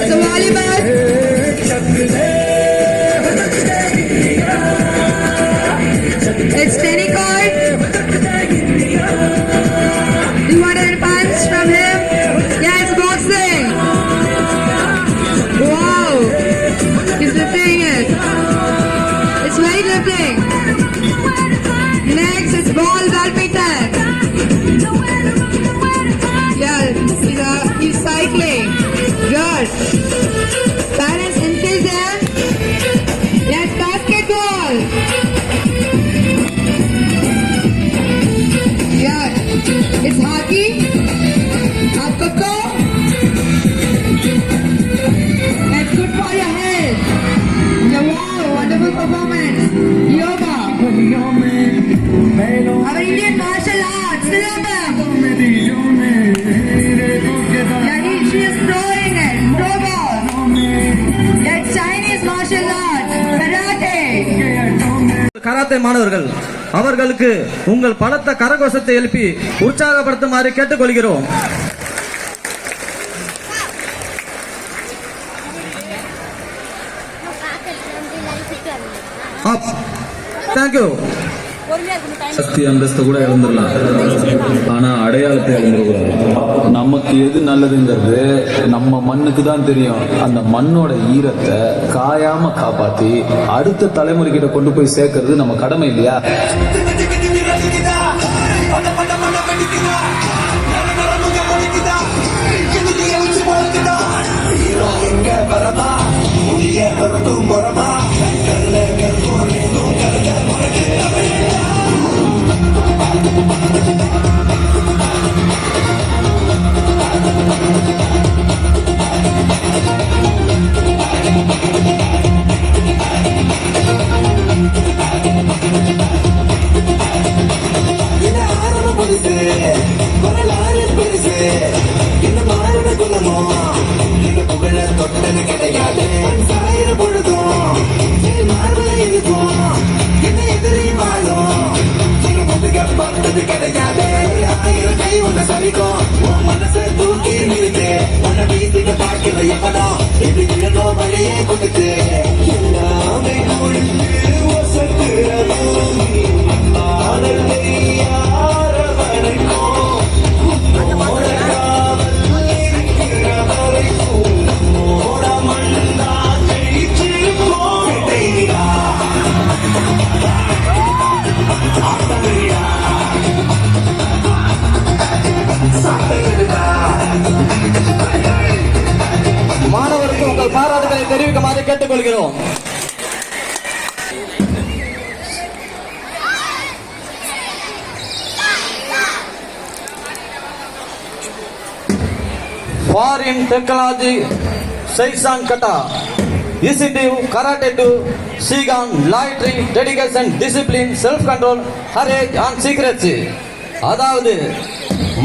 So volleyball, it's tennis court. You want a punch from him? Yeah, it's boxing. Wow, he's lifting it. It's weightlifting. Next, it's ball badminton. Yeah, he's cycling. Good. Parents insist them. Yes, basketball. Yeah, it's hockey. Coco. That's good for your health. Yeah, wow, wonderful performance. Yoga. Our Indian martial arts. Remember? Yeah, she is throwing it. Throw ball. Yeah, it's Chinese martial arts. Karate. Karate மாணவர்கள் அவர்களுக்கு உங்கள் பலத்த கரகோஷத்தை எழுப்பி உற்சாகப்படுத்துமாறு கேட்டுக்கொள்கிறோம். Thank you. சக்தி அந்தஸ்து கூட இழந்துடலாம், ஆனா அடையாளத்தை இழந்துடக்கூடாது. நமக்கு எது நல்லதுங்கிறது நம்ம மண்ணுக்கு தான் தெரியும். அந்த மண்ணோட ஈரத்தை காயாம காப்பாத்தி அடுத்த தலைமுறைகிட்ட கொண்டு போய் சேர்க்கறது நம்ம கடமை இல்லையா? மாணவருக்கு உங்கள் பாராட்டுகளை தெரிவிக்குமாறு கேட்டுக்கொள்கிறோம். Foreign technology, Seisan Kata, ECTU, Karate to Shigan, loyalty, dedication, discipline, self-control, courage and secrecy. அதாவது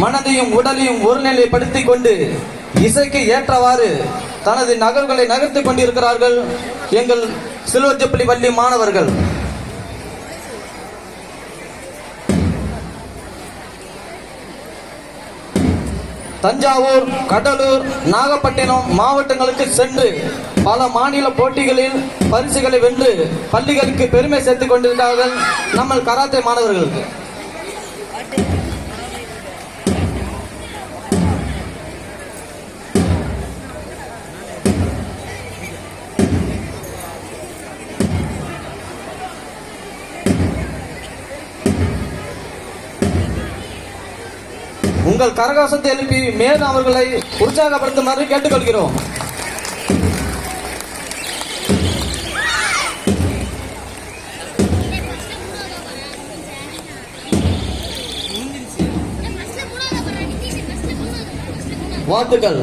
மனதையும் உடலையும் ஒருநிலைப்படுத்திக் கொண்டு இசைக்கு ஏற்றவாறு தனது நகர்களை நகர்த்திக் கொண்டிருக்கிறார்கள் எங்கள் சிலுவச்சப்பள்ளி பள்ளி மாணவர்கள். தஞ்சாவூர், கடலூர், நாகப்பட்டினம் மாவட்டங்களுக்கு சென்று பல மாநில போட்டிகளில் பரிசுகளை வென்று பள்ளிகளுக்கு பெருமை சேர்த்துக் கொண்டிருக்கிறார்கள் நம்ம கராத்தே மாணவர்கள். உங்கள் கரகோஷத்தை எழுப்பி மேலும் அவர்களை உற்சாகப்படுத்துமாறு கேட்டுக்கொள்கிறோம். வாழ்த்துக்கள்.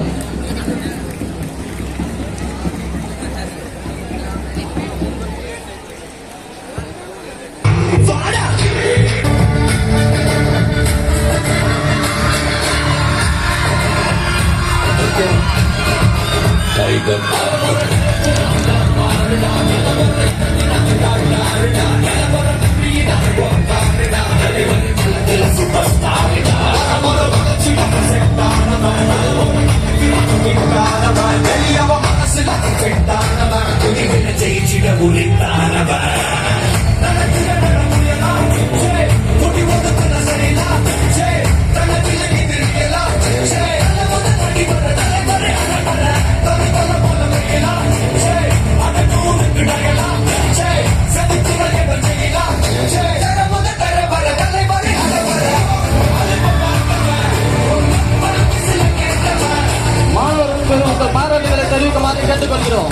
கேட்டுக்கொள்கிறோம்.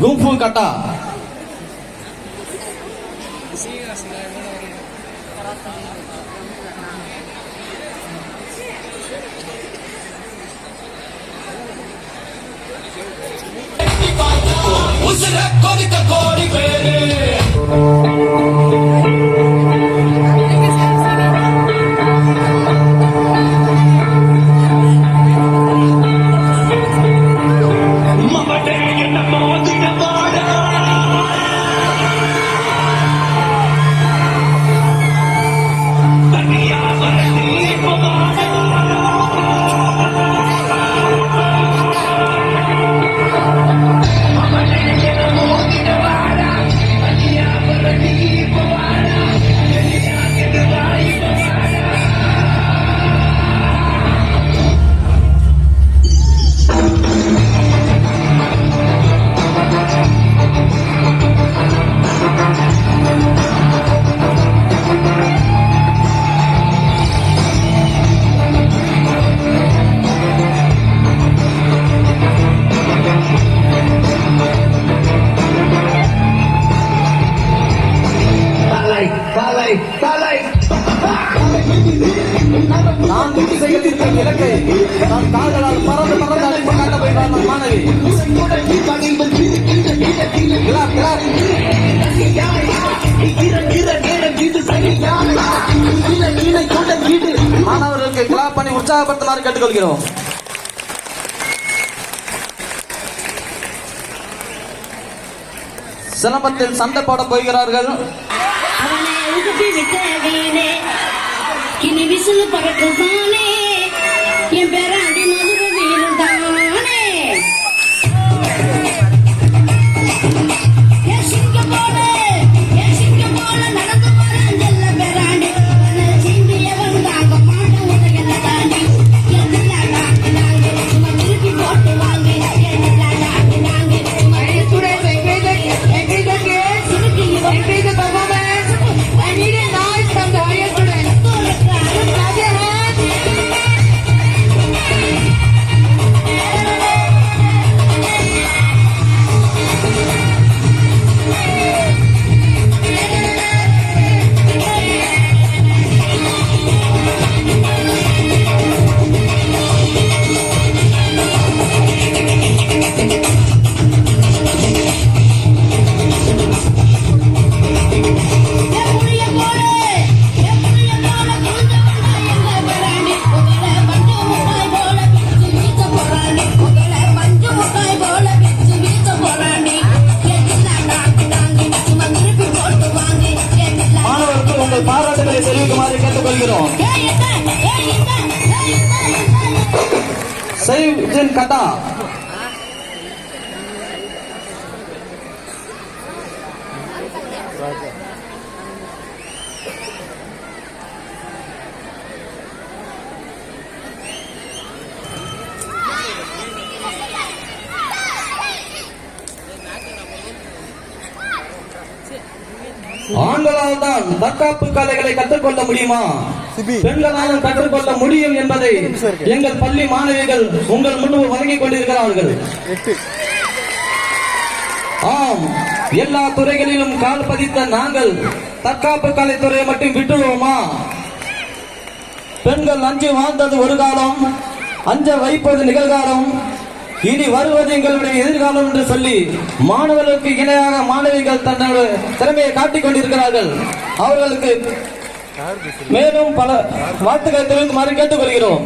குங்ஃபு கட்டா, உற்சாகப்படுத்துமாறு கேட்டுக்கொள்கிறோம். சிலம்பத்தில் சண்டை போட போகிறார்கள். கிளி விசில் பறக்குதானே என் பேராண்டி மதுரை வீரன் தானே என் சிங்கம் போல நடந்து போறேன் செல்ல பேராண்டி சீண்டியவன் தாங்க மாட்ட உதகல தாண்டி நாங்க சும்மா திருப்பி போட்டு வாங்க நாங்க சும்மா Increase the performance. I need a noise from the higher students. Clap your hands. மாணவர்கள் உங்கள் பாராட்டுகளை தெரிவிக்குமாறு கேட்டுக்கொள்கிறோம். சைஃபுதீன் கட்டா ஆண்களால் தான் தற்காப்பு கலைகளை கற்றுக்கொள்ள முடியுமா? பெண்களாலும் கற்றுக்கொள்ள முடியும் என்பதை எங்கள் பள்ளி மாணவிகள் உங்கள் முன்பு வழங்கிக் கொண்டிருக்கிறார்கள். ஆம், எல்லா துறைகளிலும் கால் பதித்த நாங்கள் தற்காப்பு கலைத்துறையை மட்டும் விட்டுடுவோமா? பெண்கள் அஞ்சு வாழ்ந்தது ஒரு காலம், அஞ்ச வைப்பது நிகழ்காலம், இனி வருவது எங்களுடைய எதிர்காலம் என்று சொல்லி மாணவர்களுக்கு இணையாக மாணவிகள் தன்னுடைய திறமையை காட்டிக் கொண்டிருக்கிறார்கள். அவர்களுக்கு மேலும் பல வாழ்த்துக்களை தெரிவிக்குமாறு கேட்டுக்கொள்கிறோம்.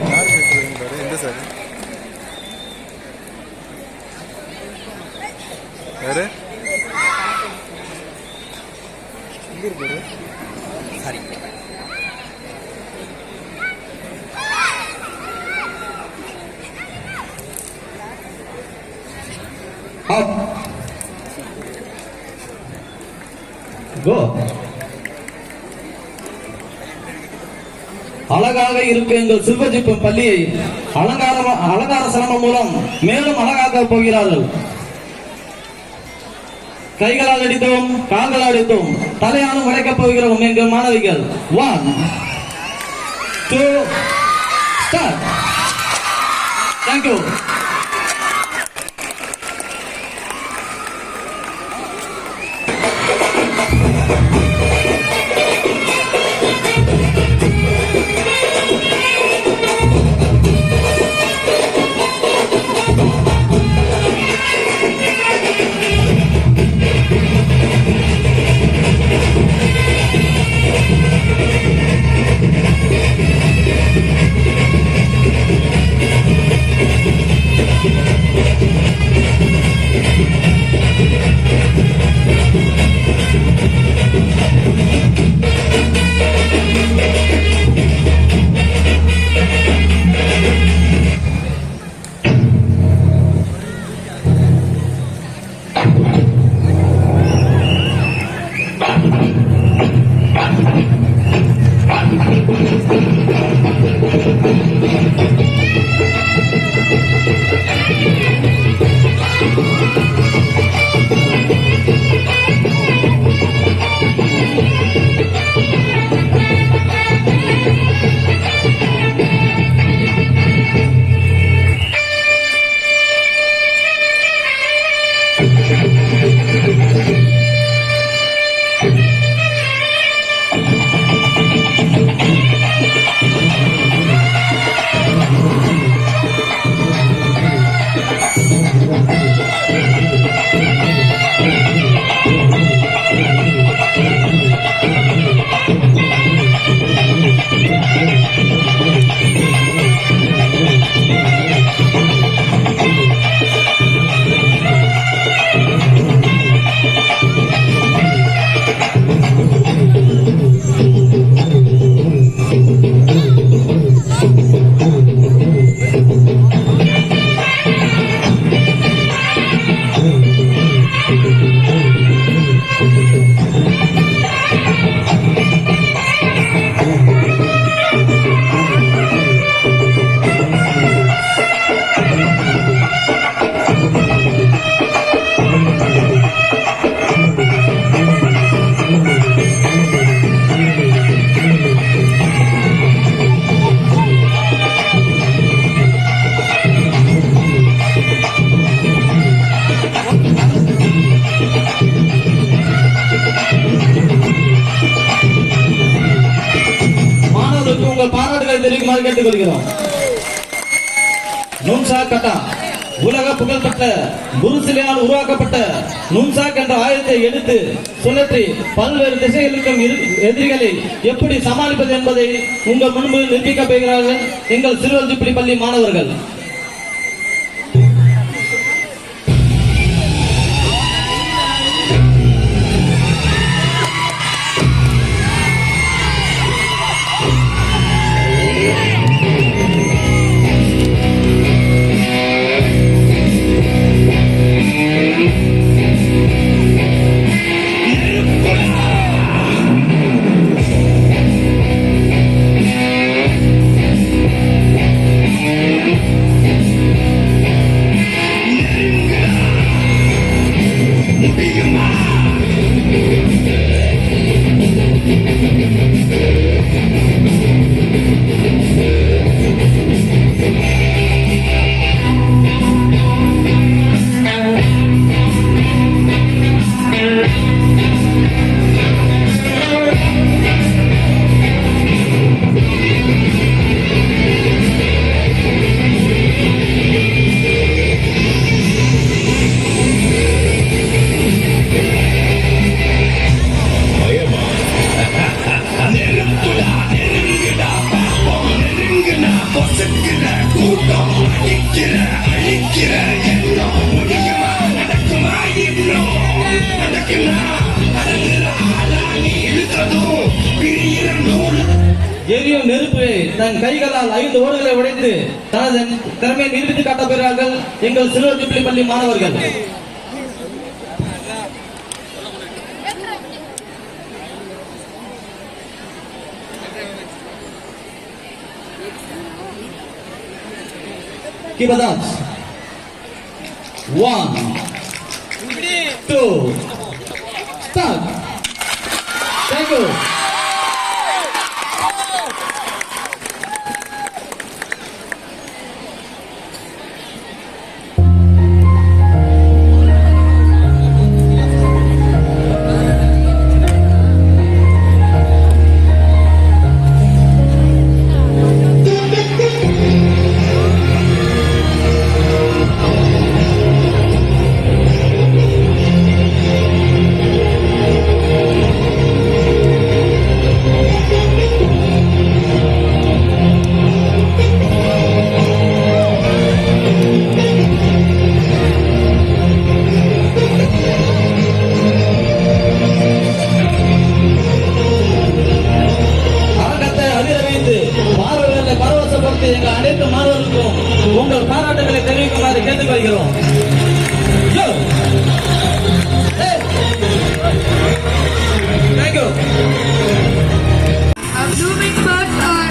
அழகாக இருக்க எங்கள் சில்வஜிப்பம் பள்ளியை அலங்கார சிரமம் மூலம் மேலும் அழகாக்க போகிறார்கள். கைகளால் அடித்தோம், கால்களால் அடித்தோம், தலையாலும் உடைக்கப் போகிறோம் எங்கள் மாணவிகள். 1 2 ஸ்டார்ட். தேங்க்யூ. வருமாறு கேட்டுக்கொள்கிறோம். நுண்சாக் கட்டா உலக புகழ்பெற்ற குருசிலையால் உருவாக்கப்பட்ட நுண்சாக் என்ற ஆயுதத்தை எடுத்து சுழற்றி பல்வேறு திசைகளுக்கும் எதிரிகளை எப்படி சமாளிப்பது என்பதை உங்கள் முன்பு நிரூபிக்கப் போகிறார்கள் எங்கள் சிறுவர் ஜூப்ளி பள்ளி மாணவர்கள். எரியும் நெருப்பு தன் கைகளால் 5 ஓடுகளை உடைத்து தனது திறமையை நிரூபித்து காட்டப்போகிறார்கள் எங்கள் சிறுவர் ஜூப்ளி பள்ளி மாணவர்கள். Keep a dance. 1, 2, start. Thank you. எங்கள் அனைத்து மாணவர்களுக்கும் உங்கள் பாராட்டுகளை தெரிவிக்குமாறு கேட்டுக்கொள்கிறோம். Thank you. Blooming birds are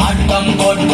ஆட்டம் போட்டு